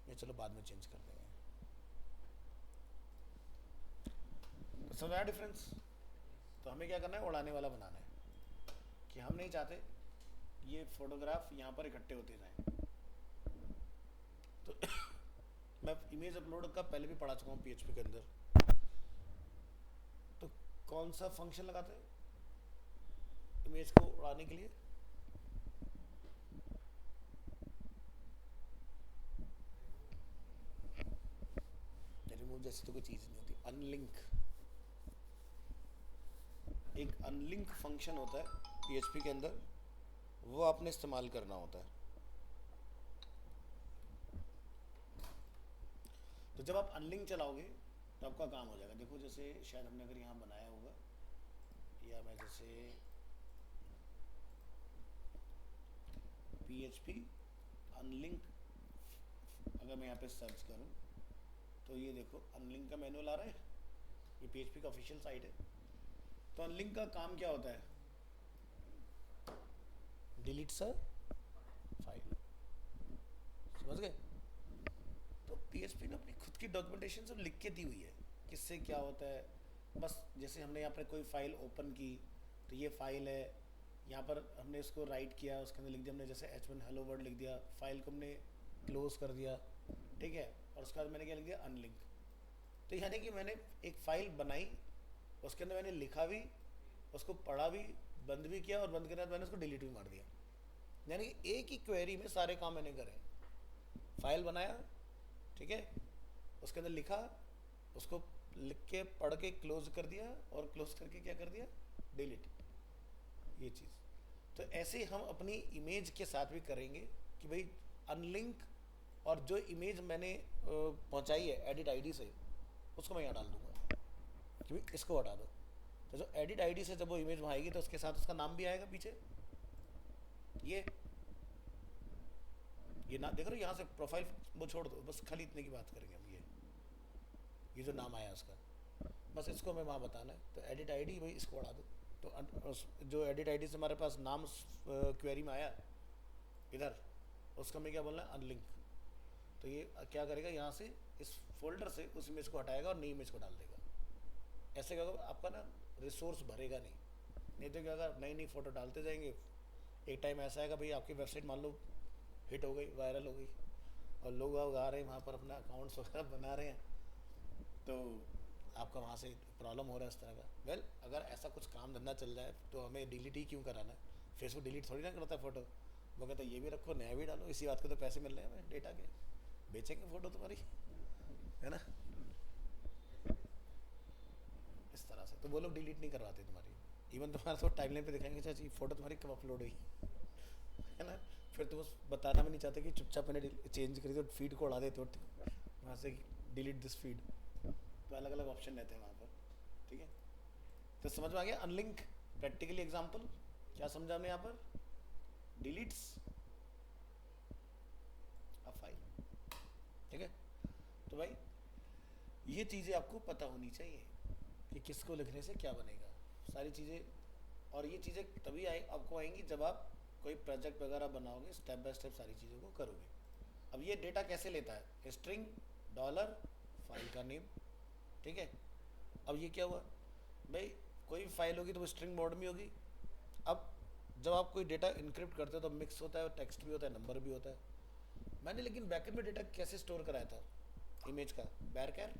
[SPEAKER 1] ये चलो बाद में चेंज कर देंगे। तो समझ आया डिफरेंस? तो हमें क्या करना है, उड़ाने वाला बनाना है, कि हम नहीं चाहते ये फोटोग्राफ यहाँ पर इकट्ठे होते जाएं। तो मैं इमेज अपलोड का पहले भी पढ़ा चुका हूँ PHP के अंदर। तो कौन सा फंक्शन लगाते हैं इमेज को उड़ाने के लिए? रिमूव जैसी तो कोई चीज़ नहीं होती। अनलिंक, एक अनलिंक फंक्शन होता है PHP के अंदर, वो आपने इस्तेमाल करना होता है। तो जब आप अनलिंक चलाओगे तो आपका काम हो जाएगा। देखो जैसे शायद हमने अगर यहाँ बनाया होगा, या मैं जैसे PHP अनलिंक, अगर मैं यहाँ पे सर्च करूँ तो ये देखो अनलिंक का मैनुअल आ रहा है, ये PHP का ऑफिशियल साइट है। तो अनलिंक का काम क्या होता है? डिलीट अ फाइल, समझ गए? तो PHP ने अपनी खुद की डॉक्यूमेंटेशन सब लिख के दी हुई है, किससे क्या होता है। बस जैसे हमने यहाँ पर कोई फाइल ओपन की तो ये फाइल है, यहाँ पर हमने इसको राइट किया, उसके अंदर लिख दिया हमने, जैसे H1 हेलो वर्ल्ड लिख दिया, फाइल को हमने क्लोज कर दिया, ठीक है। और उसके बाद मैंने क्या लिख दिया, अनलिंक। तो यानी कि मैंने एक फ़ाइल बनाई, उसके अंदर मैंने लिखा भी, उसको पढ़ा भी, बंद भी किया, और बंद करने के बाद मैंने उसको डिलीट भी मार दिया। यानी कि एक ही क्वेरी में सारे काम मैंने करे। फाइल बनाया, ठीक है, उसके अंदर लिखा, उसको लिख के पढ़ के क्लोज कर दिया, और क्लोज करके क्या कर दिया, डिलीट, ये चीज़। तो ऐसे हम अपनी इमेज के साथ भी करेंगे कि भाई अनलिंक, और जो इमेज मैंने पहुंचाई है एडिट आईडी से, उसको मैं यहाँ डाल दूंगा कि भाई इसको हटा दो। तो जो एडिट आईडी से जब वो इमेज वहाँ आएगी तो उसके साथ उसका नाम भी आएगा पीछे। ये ना देख रहे हो, यहाँ से प्रोफाइल वो छोड़ दो, बस खाली इतने की बात करेंगे हम। ये जो नाम आया उसका, बस इसको मैं वहाँ बताना है। तो एडिट आईडी भाई इसको हटा दो। तो जो एडिट आईडी से हमारे पास नाम क्वेरी में आया इधर, उसका मैं क्या बोलना है, अनलिंक। तो ये क्या करेगा, यहाँ से इस फोल्डर से उस इमेज को हटाएगा और नई इमेज को डाल देगा। ऐसे क्या होगा, आपका ना रिसोर्स भरेगा नहीं तो क्या होगा, नई नई फ़ोटो डालते जाएंगे। एक टाइम ऐसा आएगा भाई आपकी वेबसाइट मान लो हिट हो गई, वायरल हो गई, और लोग आ रहे हैं वहाँ पर अपना अकाउंट्स वगैरह बना रहे हैं, तो आपका वहाँ से प्रॉब्लम हो रहा है इस तरह का। अगर ऐसा कुछ काम धंधा चल जाए तो हमें डिलीट ही क्यों कराना है? फेसबुक डिलीट थोड़ी ना करता है फ़ोटो, वो कहता है ये भी रखो, नया भी डालो, इसी बात के तो पैसे मिल रहे हैं हमें डेटा के, बेचेंगे फ़ोटो तुम्हारी, है ना, इस तरह से। तो वो लोग डिलीट नहीं करवाते तुम्हारी, इवन तुम्हारा तो टाइमलाइन पे दिखाएंगे, चाची फ़ोटो तुम्हारी कब अपलोड हुई, है ना, फिर तो बस बताना भी नहीं चाहते कि चुपचाप मैंने चेंज करी तो फीड को उड़ा देते हो वहाँ से डिलीट दिस फीड। तो अलग अलग ऑप्शन रहते हैं वहाँ पर, ठीक है। तो समझ में आ गया अनलिंक प्रैक्टिकली एग्जाम्पल क्या समझा हमने यहाँ पर? डिलीट्स अ फाइल, ठीक है। तो भाई ये चीज़ें आपको पता होनी चाहिए कि किसको लिखने से क्या बनेगा, सारी चीज़ें। और ये चीज़ें तभी आपको आएंगी जब आप कोई प्रोजेक्ट वगैरह बनाओगे, स्टेप बाय स्टेप सारी चीज़ों को करोगे। अब ये डेटा कैसे लेता है? स्ट्रिंग डॉलर फाइल का नेम, ठीक है। अब ये क्या हुआ भाई, कोई फाइल होगी तो वो स्ट्रिंग मोड में होगी। अब जब आप कोई डेटा इनक्रिप्ट करते हो तो मिक्स होता है, टेक्स्ट भी होता है, नंबर भी होता है। मैंने लेकिन बैकएंड में डेटा कैसे स्टोर कराया था इमेज का? बैरकैर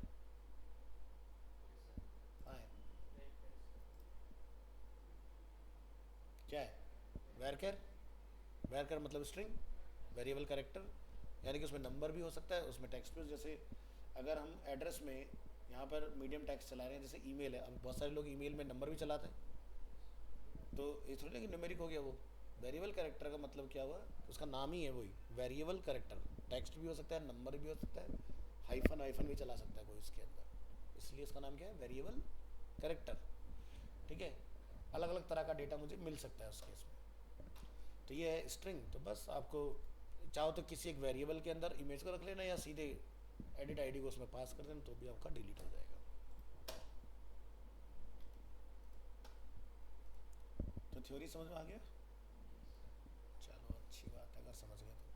[SPEAKER 1] हाँ है, क्या है वैरकर? वैरकर मतलब स्ट्रिंग वेरिएबल कैरेक्टर, यानी कि उसमें नंबर भी हो सकता है, उसमें टेक्स्ट भी। जैसे अगर हम एड्रेस में यहाँ पर मीडियम टेक्स्ट चला रहे हैं, जैसे ईमेल है, अब बहुत सारे लोग ईमेल में नंबर भी चलाते हैं, तो ये थोड़ी ना कि न्यूमेरिक हो गया वो। वेरिएबल कैरेक्टर का मतलब क्या हुआ? उसका नाम ही है वही वेरिएबल कैरेक्टर। टेक्स्ट भी हो सकता है, नंबर भी हो सकता है, हाइफन वाइफन भी चला सकता है कोई इसके अंदर, इसलिए इसका नाम क्या है? वेरिएबल कैरेक्टर, ठीक है। अलग अलग तरह का डेटा मुझे मिल सकता है उस केस में। तो ये है स्ट्रिंग। तो बस आपको चाहो तो किसी एक वेरिएबल के अंदर इमेज को रख लेना, या सीधे एडिट आईडी को उसमें पास कर देना, तो भी आपका डिलीट हो जाएगा। तो थ्योरी समझ में आ गया? चलो अच्छी बात है अगर समझ गए तो।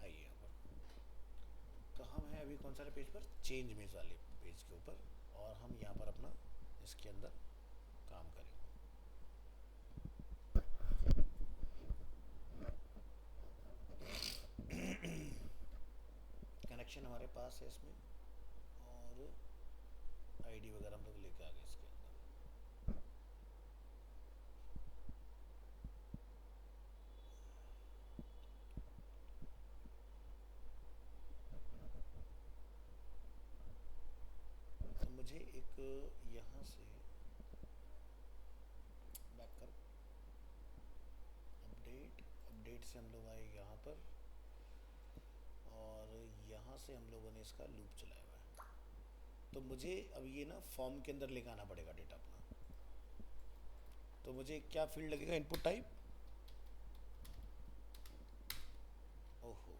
[SPEAKER 1] आइए यहाँ पर, तो हम हैं अभी कौन सारे पेज पर? चेंज इमेज वाले पेज के ऊपर, और हम यहाँ पर अपना इसके अंदर काम करेंगे। कनेक्शन हमारे पास है इसमें, और आईडी वगैरह हम लोग लेके आ गए इसके अंदर। तो मुझे एक यहाँ से बैक करो, अपडेट, अपडेट से हम लोग आए यहाँ पर, और यहाँ से हम लोगों ने इसका लूप चलाया हुआ है। तो मुझे अब ये ना फॉर्म के अंदर लेकर आना पड़ेगा डेटा अपना। तो मुझे क्या फील्ड लगेगा? इनपुट टाइप, ओहो,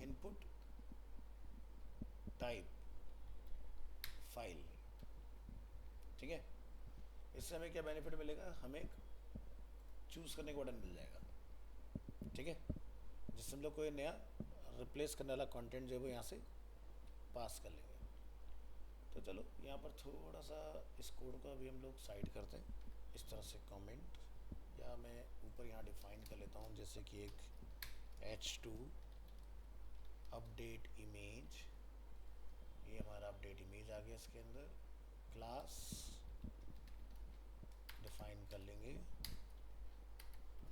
[SPEAKER 1] इनपुट टाइप फाइल, ठीक है। इससे हमें क्या बेनिफिट मिलेगा? हमें चूज़ करने का बटन मिल जाएगा, ठीक है, जिससे हम लोग कोई नया रिप्लेस करने वाला कंटेंट जो है वो यहाँ से पास कर लेंगे। तो चलो यहाँ पर थोड़ा सा इस कोड को अभी हम लोग साइड करते हैं, इस तरह से कमेंट, या मैं ऊपर यहाँ डिफाइन कर लेता हूँ, जैसे कि एक h2 अपडेट इमेज, ये हमारा अपडेट इमेज आ गया। इसके अंदर क्लास डिफाइन कर लेंगे,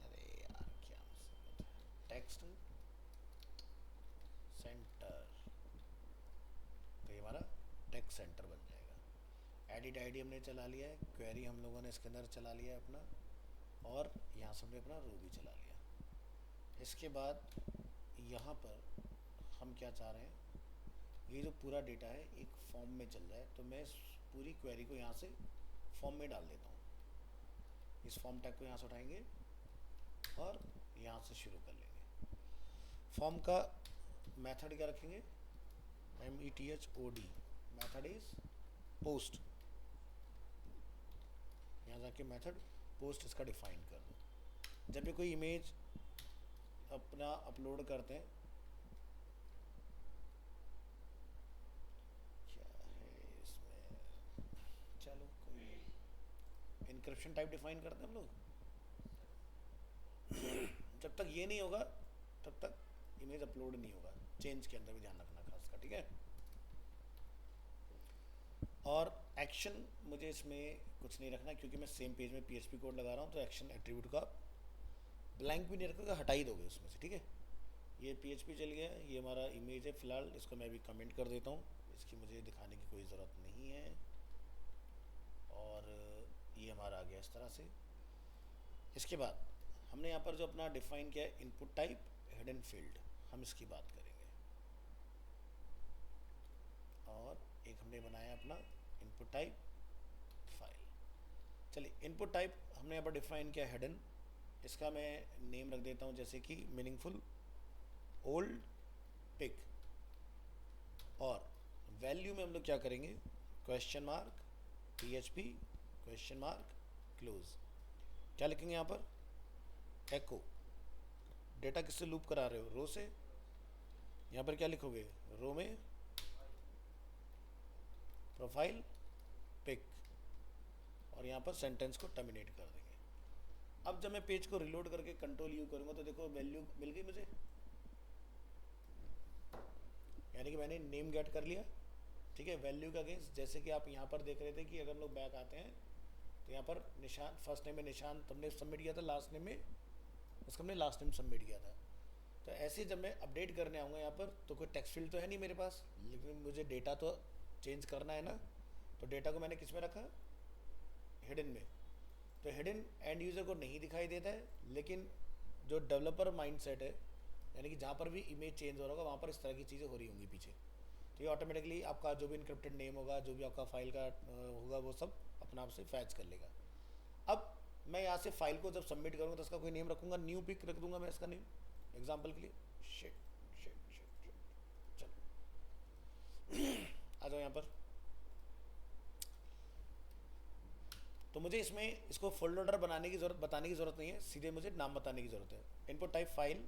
[SPEAKER 1] अरे यार क्या मसला, टेक्स्ट सेंटर, तो ये हमारा टेक्स्ट सेंटर बन जाएगा। एडिट आईडी हमने चला लिया है, क्वेरी हम लोगों ने इसके अंदर चला लिया है अपना, और यहाँ से हमने अपना रो भी चला लिया। इसके बाद यहाँ पर हम क्या चाह रहे हैं, ये जो पूरा डेटा है एक फॉर्म में चल जाए, तो मैं इस पूरी क्वेरी को यहाँ से फॉर्म में डाल देता हूँ। इस फॉर्म टैग को यहाँ से उठाएंगे और यहाँ से शुरू कर लेंगे। फॉर्म का मेथड क्या रखेंगे? METHOD, method is post. यहाँ जाके मेथड पोस्ट इसका डिफाइन कर दो। जब भी कोई इमेज अपना अपलोड करते हैं, क्या है इसमें, चलो कोई इनक्रिप्शन टाइप डिफाइन करते हैं हम लोग। जब तक ये नहीं होगा तब तक इमेज अपलोड नहीं होगा। चेंज के अंदर भी ध्यान रखना खास का, ठीक है। और एक्शन मुझे इसमें कुछ नहीं रखना, क्योंकि मैं सेम पेज में PHP कोड लगा रहा हूँ, तो एक्शन एट्रीब्यूट का ब्लैंक भी नहीं रखोगे, हटा ही दोगे उसमें से, ठीक है। ये PHP चल गया, ये हमारा इमेज है फ़िलहाल, इसको मैं अभी कमेंट कर देता हूँ, इसकी मुझे दिखाने की कोई ज़रूरत नहीं है। और ये हमारा आ गया इस तरह से। इसके बाद हमने यहाँ पर जो अपना डिफाइन किया है इनपुट टाइप हिडन फील्ड, हम इसकी बात करेंगे। और एक हमने बनाया अपना इनपुट टाइप फाइल। चलिए, इनपुट टाइप हमने यहाँ पर डिफाइन किया हिडन, इसका मैं नेम रख देता हूँ जैसे कि मीनिंगफुल ओल्ड पिक। और वैल्यू में हम लोग क्या करेंगे, question mark PHP question mark close. क्या लिखेंगे यहाँ पर, एको। डेटा किससे लूप करा रहे हो, रो से। यहाँ पर क्या लिखोगे, रो में प्रोफाइल पिक, और यहाँ पर सेंटेंस को टर्मिनेट कर देंगे। अब जब मैं पेज को रिलोड करके कंट्रोल यू करूँगा तो देखो वैल्यू मिल गई मुझे, यानी कि मैंने नेम गेट कर लिया। ठीक है, वैल्यू का अगेंस्ट, जैसे कि आप यहाँ पर देख रहे थे कि अगर हम लोग बैक आते हैं तो यहाँ पर निशान, फर्स्ट नेम में निशान तुमने सबमिट किया था, लास्ट नेम में उसका हमने लास्ट नेम सबमिट किया था। तो ऐसे जब मैं अपडेट करने आऊँगा यहाँ पर तो कोई टेक्स्ट फील्ड तो है नहीं मेरे पास, लेकिन मुझे डेटा तो चेंज करना है ना। तो डेटा को मैंने किस में रखा, हिडन में। तो हिडन एंड यूज़र को नहीं दिखाई देता है, लेकिन जो डेवलपर माइंडसेट है, यानी कि जहाँ पर भी इमेज चेंज हो रहा होगा वहाँ पर इस तरह की चीज़ें हो रही होंगी पीछे। तो ये ऑटोमेटिकली आपका जो भी इनक्रिप्टेड नेम होगा, जो भी आपका फाइल का होगा, वो सब अपना आप से फैच कर लेगा। अब मैं यहाँ से फाइल को जब सबमिट करूँगा तो इसका कोई नेम रखूँगा, न्यू पिक रख दूँगा मैं इसका नेम एग्जाम्पल के लिए। शिट शिट शिट शिट, चलो आ जाओ यहाँ पर। तो मुझे इसमें इसको फोल्डर बनाने की बताने की ज़रूरत नहीं है, सीधे मुझे नाम बताने की ज़रूरत है। इनपुट टाइप फाइल,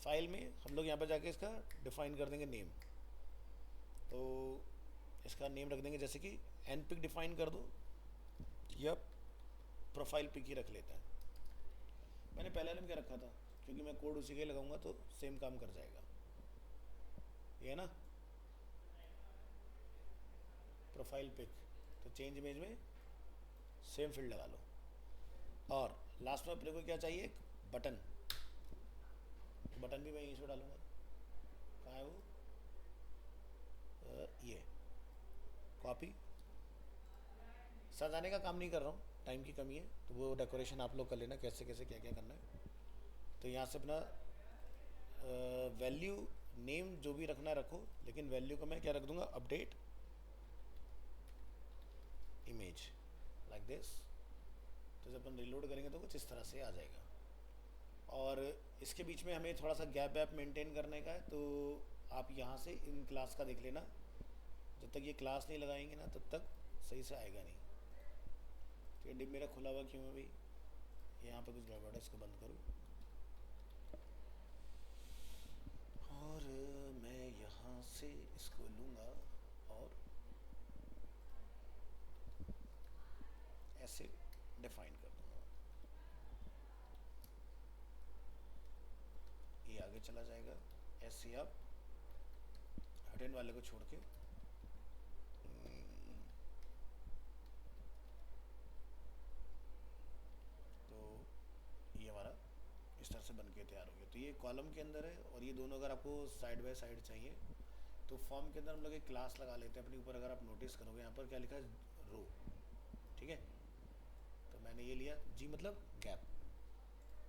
[SPEAKER 1] फाइल में हम लोग यहाँ पर जाके इसका डिफाइन कर देंगे नेम। तो इसका नेम रख देंगे जैसे कि एन पिक डिफाइन कर दो, या प्रोफाइल पिक ही रख लेता है। मैंने पहले वाले में क्या रखा था, क्योंकि मैं कोड उसी के लगाऊंगा तो सेम काम कर जाएगा, ये है ना, प्रोफाइल पिक। तो चेंज इमेज में सेम फील्ड लगा लो। और लास्ट में अपने को क्या चाहिए, एक बटन। बटन भी मैं यहीं से डालूंगा, कहाँ है वो, ये कॉपी। सजाने का काम नहीं कर रहा हूँ, टाइम की कमी है, तो वो डेकोरेशन आप लोग कर लेना कैसे कैसे क्या क्या करना है। तो यहाँ से अपना वैल्यू नेम जो भी रखना है रखो, लेकिन वैल्यू को मैं क्या रख दूंगा, अपडेट इमेज लाइक दिस। तो जब अपन रिलोड करेंगे तो कुछ इस तरह से आ जाएगा। और इसके बीच में हमें थोड़ा सा गैप वैप मेंटेन करने का है, तो आप यहाँ से इन क्लास का देख लेना, जब तक ये क्लास नहीं लगाएंगे ना तब तक सही से आएगा नहीं। तो ये डिप मेरा खुला हुआ क्यों है भाई, यहाँ पे कुछ गड़बड़ है, इसको बंद करूँ। और मैं यहाँ से इसको लूँगा और ऐसे डिफाइन कर दूँगा, ये आगे चला जाएगा। ऐसे आप हिडन वाले को छोड़ के तो ये हमारा इस तरह से बन के तैयार हो गया। तो ये कॉलम के अंदर है, और ये दोनों अगर आपको साइड बाय साइड चाहिए तो फॉर्म के अंदर हम लोग एक क्लास लगा लेते हैं अपने ऊपर। अगर आप नोटिस करोगे यहाँ पर क्या लिखा है, रो। ठीक है, तो मैंने ये लिया, जी मतलब गैप।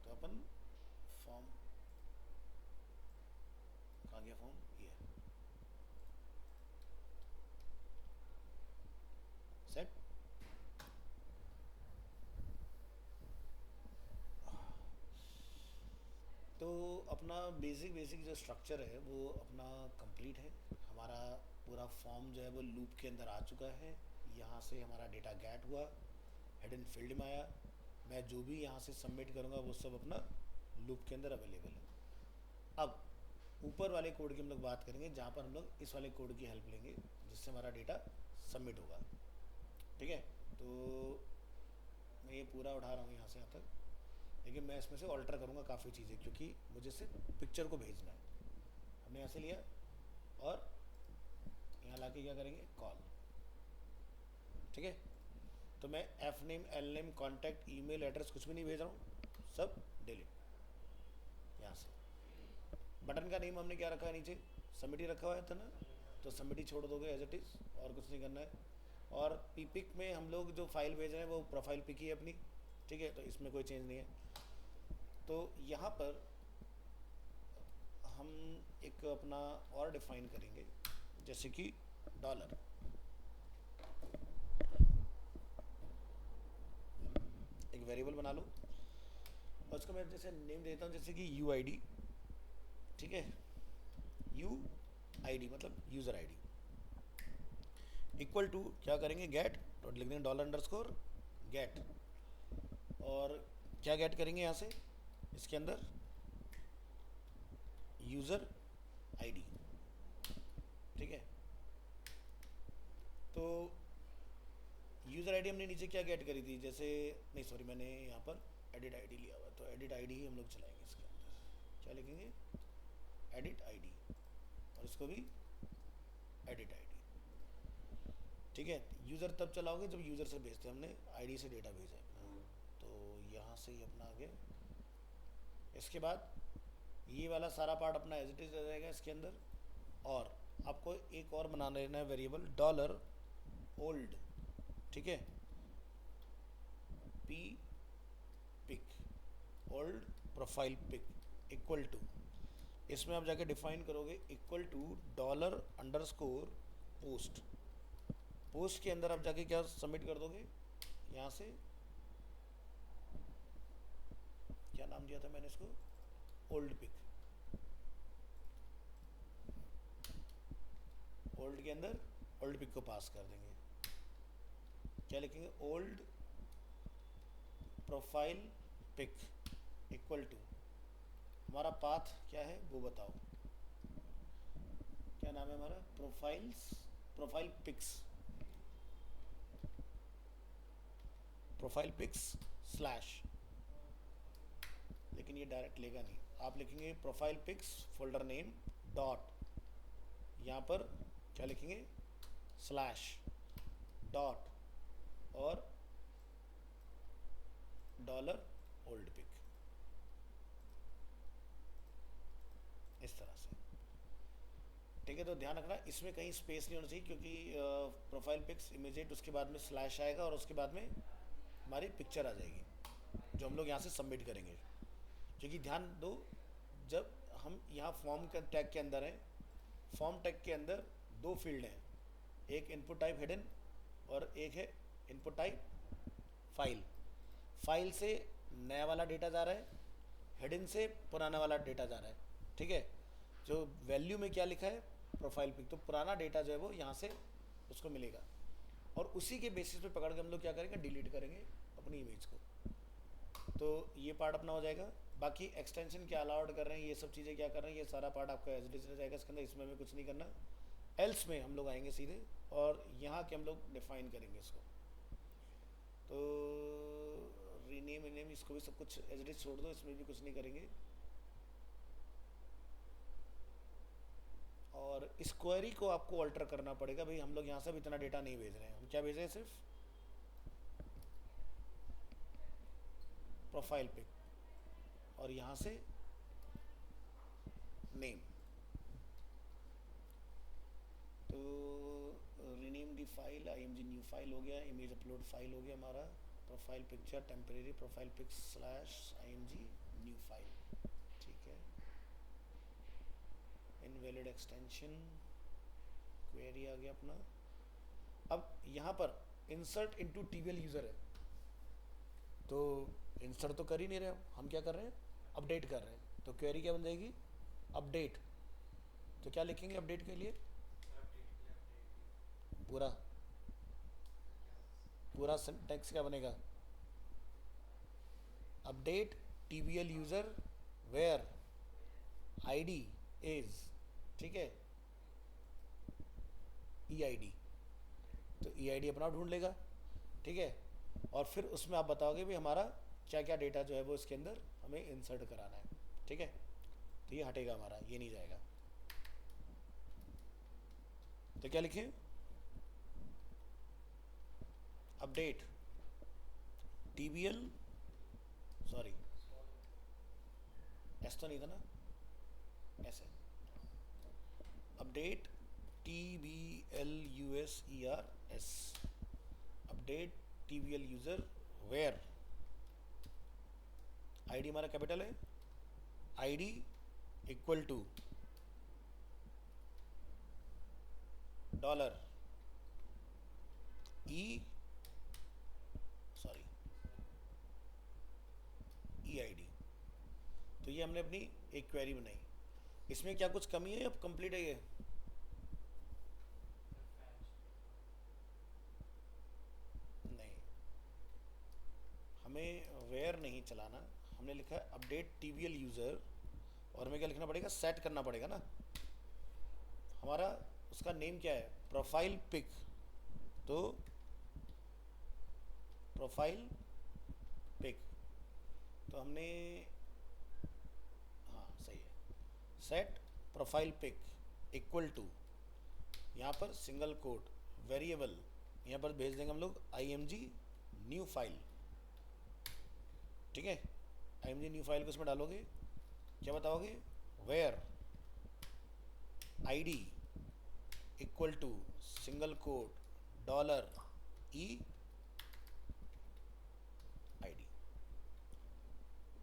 [SPEAKER 1] तो अपन फॉर्म, कहाँ गया फॉर्म, ये सेट। तो अपना बेसिक जो स्ट्रक्चर है वो अपना कंप्लीट है। हमारा पूरा फॉर्म जो है वो लूप के अंदर आ चुका है। यहाँ से हमारा डेटा गेट हुआ, हिडन फील्ड में आया, मैं जो भी यहाँ से सबमिट करूँगा वो सब अपना लूप के अंदर अवेलेबल है। अब ऊपर वाले कोड की हम लोग बात करेंगे, जहाँ पर हम लोग इस वाले कोड की हेल्प लेंगे जिससे हमारा डेटा सबमिट होगा। ठीक है, तो मैं ये पूरा उठा रहा हूँ यहाँ से यहाँ तक, लेकिन मैं इसमें से ऑल्टर करूँगा काफ़ी चीज़ें, क्योंकि मुझे सिर्फ पिक्चर को भेजना है। हमने यहाँ से लिया और यहाँ लाके क्या करेंगे, कॉल। ठीक है, तो मैं F name, L name, contact, email address कुछ भी नहीं भेज रहा हूँ, सब डिलीट यहाँ से। बटन का नेम हमने क्या रखा है नीचे, सबमिट ही रखा हुआ है था ना, तो सबमिट ही छोड़ दोगे एज इट इज़, और कुछ नहीं करना है। और पीपिक में हम लोग जो फाइल भेज रहे हैं वो प्रोफाइल पिक ही है अपनी, ठीक है, तो इसमें कोई चेंज नहीं है। तो यहाँ पर हम एक अपना और डिफाइन करेंगे, जैसे कि डॉलर, एक वेरिएबल बना लो और उसको मैं जैसे नेम देता हूँ जैसे कि यू आई डी, ठीक है, यू आई डी मतलब user I D, equal to क्या करेंगे, गेट, तो लिख देंगे डॉलर अंडरस्कोर गेट, और क्या गेट करेंगे यहाँ से, इसके अंदर यूज़र आईडी, ठीक है। तो यूज़र आईडी हमने नीचे क्या गेट करी थी, जैसे नहीं सॉरी मैंने यहाँ पर एडिट आईडी लिया हुआ, तो एडिट आईडी ही हम लोग चलाएंगे इसके अंदर, क्या लिखेंगे, एडिट आईडी, और इसको भी एडिट आईडी, ठीक है। यूज़र तब चलाओगे जब यूज़र से भेजते हैं, हमने आईडी से डेटा भेजा है अपना, तो यहाँ से ही अपना आगे। इसके बाद ये वाला सारा पार्ट अपना एज इट इज रह जाएगा इसके अंदर, और आपको एक और बना लेना है वेरिएबल डॉलर ओल्ड, ठीक है, P pic old profile pic equal to, इसमें आप जाके डिफाइन करोगे equal to dollar underscore post, post के अंदर आप जाके क्या सबमिट कर दोगे, यहाँ से क्या नाम दिया था मैंने इसको, ओल्ड पिक, ओल्ड के अंदर ओल्ड पिक को पास कर देंगे, क्या लिखेंगे, old profile pic equal to, हमारा पाथ क्या है वो बताओ, क्या नाम है हमारा, प्रोफाइल पिक्स स्लैश, लेकिन ये डायरेक्ट लेगा नहीं, आप लिखेंगे profile pics folder name dot, यहाँ पर क्या लिखेंगे, स्लैश डॉट और डॉलर ओल्ड पिक, इस तरह से, ठीक है। तो ध्यान रखना इसमें कहीं स्पेस नहीं होना चाहिए, क्योंकि प्रोफाइल पिक्स इमीडिएट उसके बाद में स्लैश आएगा और उसके बाद में हमारी पिक्चर आ जाएगी जो हम लोग यहाँ से सबमिट करेंगे। क्योंकि ध्यान दो, जब हम यहाँ फॉर्म के टैग के अंदर हैं, फॉर्म टैग के अंदर दो फील्ड हैं, एक इनपुट टाइप हिडन और एक है इनपुट टाइप फाइल, फाइल से नया वाला डेटा जा रहा है, हिडन से पुराना वाला डेटा जा रहा है, ठीक है। जो वैल्यू में क्या लिखा है, प्रोफाइल पिक, तो पुराना डेटा जो है वो यहाँ से उसको मिलेगा, और उसी के बेसिस पे पकड़ के हम लोग क्या करेंगे, डिलीट करेंगे अपनी इमेज को। तो ये पार्ट अपना हो जाएगा। बाकी एक्सटेंशन क्या अलाउड कर रहे हैं, ये सब चीज़ें क्या कर रहे हैं, ये सारा पार्ट आपका एज इट इज रह जाएगा इसके अंदर, इसमें हमें कुछ नहीं करना। एल्स में हम लोग आएंगे सीधे और यहाँ के हम लोग डिफाइन करेंगे इसको। तो रीनेम इनेम इसको भी सब कुछ एज इट इज छोड़ दो, इसमें भी कुछ नहीं करेंगे। और इस क्वेरी को आपको अल्टर करना पड़ेगा, भाई हम लोग यहाँ से भी इतना डेटा नहीं भेज रहे हैं, हम क्या भेज रहे हैं, सिर्फ प्रोफाइल पिक और यहाँ से नेम। तो rename the file, IMG new file हो गया, इमेज अपलोड फाइल हो गया हमारा, profile picture temporary profile pics slash IMG new file, ठीक है। इनवैलिड एक्सटेंशन क्वेरी आ गया अपना। अब यहाँ पर इंसर्ट इनटू TVL यूज़र है, तो इंसर्ट तो कर ही नहीं रहे हम क्या कर रहे हैं, अपडेट कर रहे हैं। तो क्वेरी क्या बन जाएगी, अपडेट। तो क्या लिखेंगे अपडेट के लिए, पूरा पूरा सिंटैक्स क्या बनेगा, update TVL user where ID is, ठीक है, EID। तो EID अपना ढूंढ लेगा, ठीक है। और फिर उसमें आप बताओगे भी हमारा क्या क्या डेटा जो है वो इसके अंदर हमें इंसर्ट कराना है, ठीक है। तो ये हटेगा हमारा, ये नहीं जाएगा। तो क्या लिखें, अपडेट TVL, सॉरी एस तो नहीं था ना, ऐसे update TBLUSERS update TBL user where ID हमारा कैपिटल है, ID equal to dollar E I D. तो ये हमने अपनी एक क्वेरी बनाई। इसमें क्या कुछ कमी है, अब कंप्लीट है ये? नहीं, हमें वेयर नहीं चलाना, हमने लिखा है अपडेट TBL यूज़र, और हमें क्या लिखना पड़ेगा, सेट करना पड़ेगा ना। हमारा उसका नेम क्या है, प्रोफाइल पिक, तो प्रोफाइल पिक, तो हमने, हाँ सही है, set profile pic equal to, यहाँ पर सिंगल कोट वेरिएबल, यहाँ पर भेज देंगे हम लोग IMG न्यू फाइल। ठीक है, IMG न्यू फाइल को इसमें डालोगे, क्या बताओगे, where ID equal to single quote dollar EID।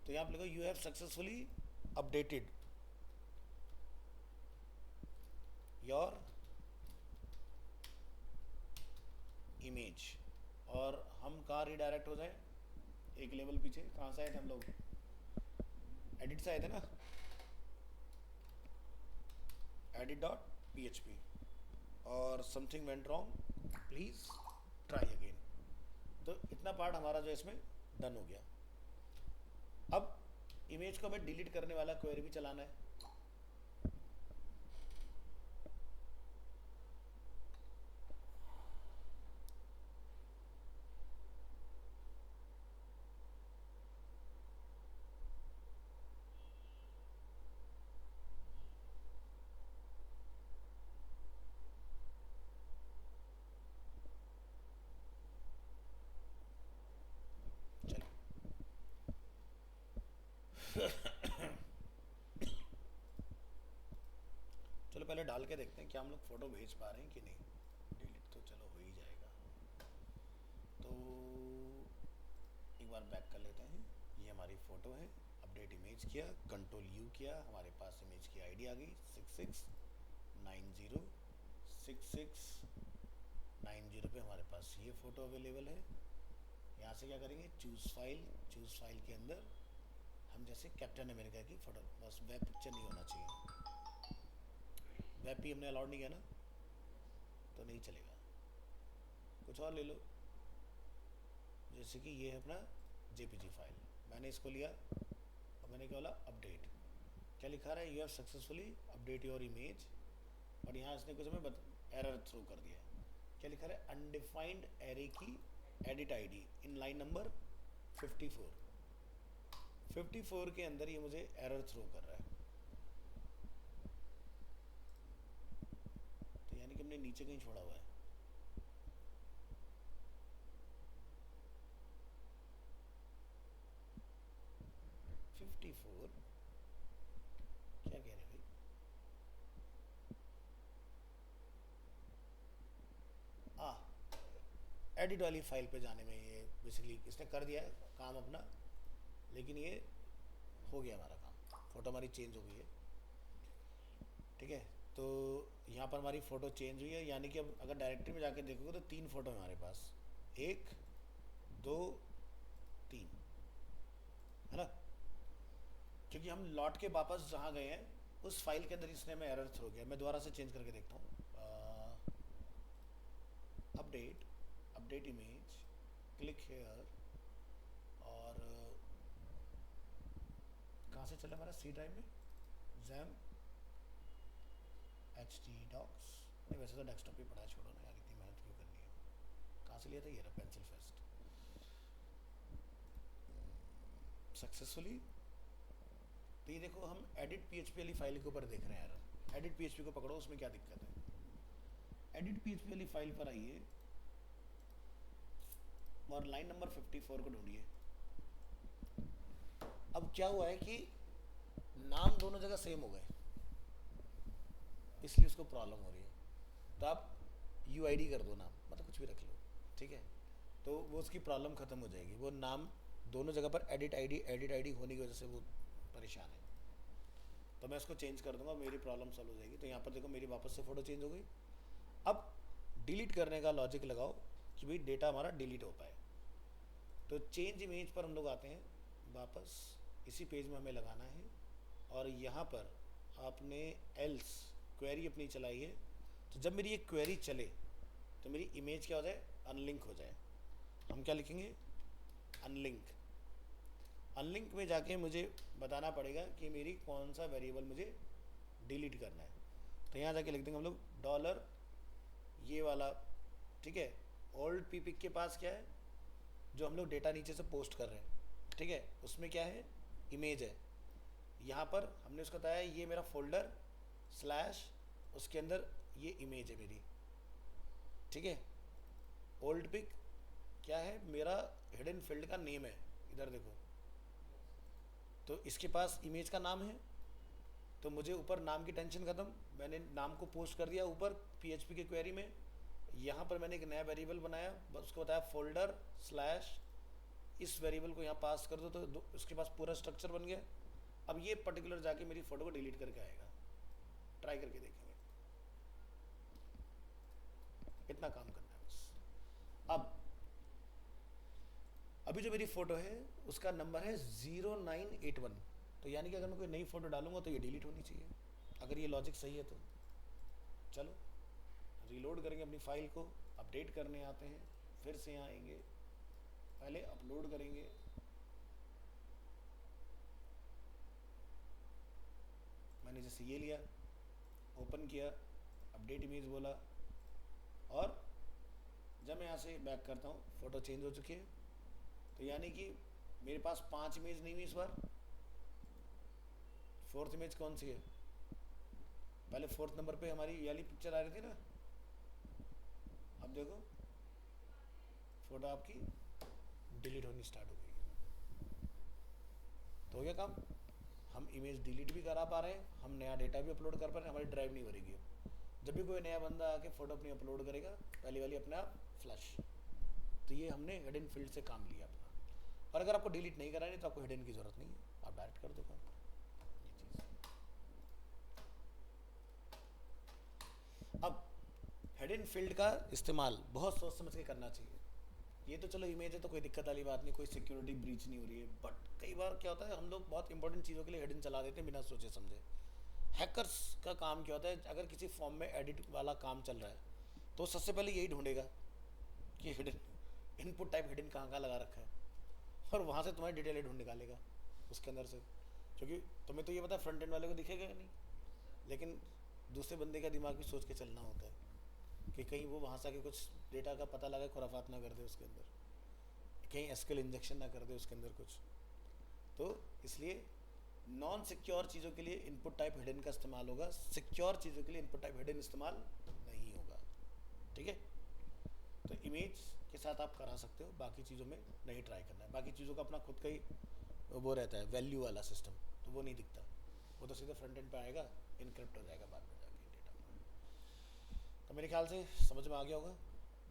[SPEAKER 1] तो यहाँ पर लिखो you have successfully updated your image. और हम कहाँ रिडायरेक्ट हो जाए, एक लेवल पीछे, कहाँ से आए थे हम लोग, एडिट से आए थे ना, edit.php, और something went wrong please try again. तो इतना पार्ट हमारा जो इसमें डन हो गया। अब इमेज को हमें डिलीट करने वाला क्वेरी भी चलाना है। चलो पहले डाल के देखते हैं क्या हम लोग फ़ोटो भेज पा रहे हैं कि नहीं। डिलीट तो चलो हो ही जाएगा। तो एक बार बैक कर लेते हैं। ये हमारी फ़ोटो है, अपडेट इमेज किया, कंट्रोल U किया, हमारे पास इमेज की आईडी आ गई 6690 पे हमारे पास ये फ़ोटो अवेलेबल है। यहाँ से क्या करेंगे, चूज़ फाइल के अंदर हम जैसे कैप्टन अमेरिका की फ़ोटो, बस वेब पिक्चर नहीं होना चाहिए, वेब भी हमने अलाउड नहीं किया ना, तो नहीं चलेगा। कुछ और ले लो, जैसे कि ये है अपना JPG फाइल, मैंने इसको लिया और मैंने क्या बोला, अपडेट। क्या लिखा रहा है, you have successfully update your image, और यहाँ इसने कुछ हमें एरर थ्रो कर दिया। क्या लिखा रहा है, अनडिफाइंड एरे की edit ID in line number 54 के अंदर ये मुझे एरर थ्रो कर रहा है। तो यानी कि हमने नीचे कहीं छोड़ा हुआ है। क्या कह रहे भाई, एडिट वाली फाइल पे जाने में ये बेसिकली इसने कर दिया है काम अपना, लेकिन ये हो गया हमारा काम, फ़ोटो हमारी चेंज हो गई है। ठीक है, तो यहाँ पर हमारी फ़ोटो चेंज हुई है, यानी कि अब अगर डायरेक्टरी में जाकर देखोगे तो 3 फ़ोटो है हमारे पास, 1 2 3, है ना। क्योंकि हम लौट के वापस जहाँ गए हैं उस फाइल के अंदर इसने हमें एरर थ्रो किया। मैं दोबारा से चेंज करके देखता हूँ, अपडेट इमेज, क्लिक हेयर, और कहाँ से चला हमारा, सी ड्राइव में, जैम HT डॉक्स, नहीं वैसे तो डेस्कटॉप पे पड़ा है, छोड़ो ना यार, इतनी मेहनत क्यों करनी है। कहाँ से लिया था, ये रहा पेंसिल फेस्ट, सक्सेसफुली। तो ये देखो हम एडिट PHP वाली फाइल के ऊपर देख रहे हैं यार, एडिट PHP को पकड़ो, उसमें क्या दिक्कत है। एडिट PHP वाली फाइल पर आइए और लाइन नंबर 54 को ढूंढिए। अब क्या हुआ है कि नाम दोनों जगह सेम हो गए, इसलिए उसको प्रॉब्लम हो रही है। तो आप UID कर दो नाम, मतलब कुछ भी रख लो, ठीक है, तो वो उसकी प्रॉब्लम ख़त्म हो जाएगी। वो नाम दोनों जगह पर एडिट आईडी होने की वजह से वो परेशान है। तो मैं इसको चेंज कर दूंगा, मेरी प्रॉब्लम सॉल्व हो जाएगी। तो यहाँ पर देखो मेरी वापस से फ़ोटो चेंज हो गई। अब डिलीट करने का लॉजिक लगाओ कि भाई डेटा हमारा डिलीट हो पाए। तो चेंज इमेज पर हम लोग आते हैं वापस, इसी पेज में हमें लगाना है, और यहाँ पर आपने एल्स क्वेरी अपनी चलाई है। तो जब मेरी ये क्वेरी चले तो मेरी इमेज क्या हो जाए, अनलिंक हो जाए। हम क्या लिखेंगे, अनलिंक। अनलिंक में जाके मुझे बताना पड़ेगा कि मेरी कौन सा वेरिएबल मुझे डिलीट करना है। तो यहाँ जाके लिख देंगे हम लोग डॉलर ये वाला, ठीक है। ओल्ड पीपिक के पास क्या है, जो हम लोग डेटा नीचे से पोस्ट कर रहे हैं, ठीक है, उसमें क्या है, इमेज है। यहाँ पर हमने उसको बताया ये मेरा फोल्डर स्लैश, उसके अंदर ये इमेज है मेरी, ठीक है। ओल्ड पिक क्या है, मेरा हिडन फील्ड का नेम है, इधर देखो। तो इसके पास इमेज का नाम है, तो मुझे ऊपर नाम की टेंशन ख़त्म। मैंने नाम को पोस्ट कर दिया ऊपर PHP के क्वेरी में। यहाँ पर मैंने एक नया वेरिएबल बनाया, बस उसको बताया फोल्डर स्लैश, इस वेरिएबल को यहाँ पास कर दो, तो उसके पास पूरा स्ट्रक्चर बन गया। अब ये पर्टिकुलर जाके मेरी फ़ोटो को डिलीट करके आएगा। ट्राई करके देखेंगे, इतना काम करना है बस। अब अभी जो मेरी फ़ोटो है उसका नंबर है 0981। तो यानी कि अगर मैं कोई नई फ़ोटो डालूंगा तो ये डिलीट होनी चाहिए, अगर ये लॉजिक सही है तो। चलो रीलोड करेंगे अपनी फ़ाइल को, अपडेट करने आते हैं, फिर से यहाँ आएंगे, पहले अपलोड करेंगे। मैंने जैसे ये लिया, ओपन किया, अपडेट इमेज बोला, और जब मैं यहाँ से बैक करता हूँ फ़ोटो चेंज हो चुकी है। तो यानी कि मेरे पास 5 इमेज नहीं हुई इस बार। 4th इमेज कौन सी है, पहले 4th नंबर पे हमारी ये वाली पिक्चर आ रही थी ना। अब देखो फोटो आपकी डिलीट होनी स्टार्ट हो गई। तो हो गया काम, हम इमेज डिलीट भी करा पा रहे हैं, हम नया डेटा भी अपलोड कर पा रहे हैं, हमारी ड्राइव नहीं भरेगी। जब भी कोई नया बंदा आके फ़ोटो अपनी अपलोड करेगा, पहली वाली अपने आप फ्लश। तो ये हमने हिडन फील्ड से काम लिया अपना। और अगर आपको डिलीट नहीं करानी तो आपको हिडन की ज़रूरत नहीं है, आप डायरेक्ट कर दो काम। ये चीज़ अब हिडन फील्ड का इस्तेमाल बहुत सोच समझ के करना चाहिए। ये तो चलो इमेज है तो कोई दिक्कत वाली बात नहीं, कोई सिक्योरिटी ब्रीच नहीं हो रही है। बट कई बार क्या होता है, हम लोग बहुत इंपॉर्टेंट चीज़ों के लिए हिडन चला देते हैं बिना सोचे समझे। हैकर्स का काम क्या होता है, अगर किसी फॉर्म में एडिट वाला काम चल रहा है तो सबसे पहले यही ढूंढेगा कि हिडन इनपुट टाइप हिडन कहाँ कहाँ लगा रखा है, और वहाँ से तुम्हारी डिटेल ढूंढ निकालेगा उसके अंदर से। क्योंकि तुम्हें तो ये पता है फ्रंट एंड वाले को दिखेगा नहीं, लेकिन दूसरे बंदे का दिमाग भी सोच के चलना होता है कि कहीं वो वहाँ से आके कुछ डेटा का पता लगा खुराफात ना कर दे उसके अंदर, कहीं SQL इंजेक्शन ना कर दे उसके अंदर कुछ। तो इसलिए नॉन सिक्योर चीज़ों के लिए इनपुट टाइप हिडन का इस्तेमाल होगा, सिक्योर चीज़ों के लिए इनपुट टाइप हिडन इस्तेमाल नहीं होगा, ठीक है। तो इमेज के साथ आप करा सकते हो, बाकी चीज़ों में नहीं ट्राई करना है। बाकी चीज़ों का अपना खुद का ही वो रहता है वैल्यू वाला सिस्टम, तो वो नहीं दिखता, वो तो सीधे फ्रंट एंड पे आएगा, इनक्रिप्ट हो जाएगा बाद में जाके डेटा। तो मेरे ख्याल से समझ में आ गया होगा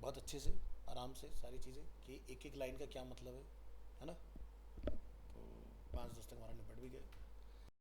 [SPEAKER 1] बहुत अच्छे से, आराम से सारी चीज़ें कि एक एक लाइन का क्या मतलब है ना। तो 5-10 तक हमारा निपट भी गया।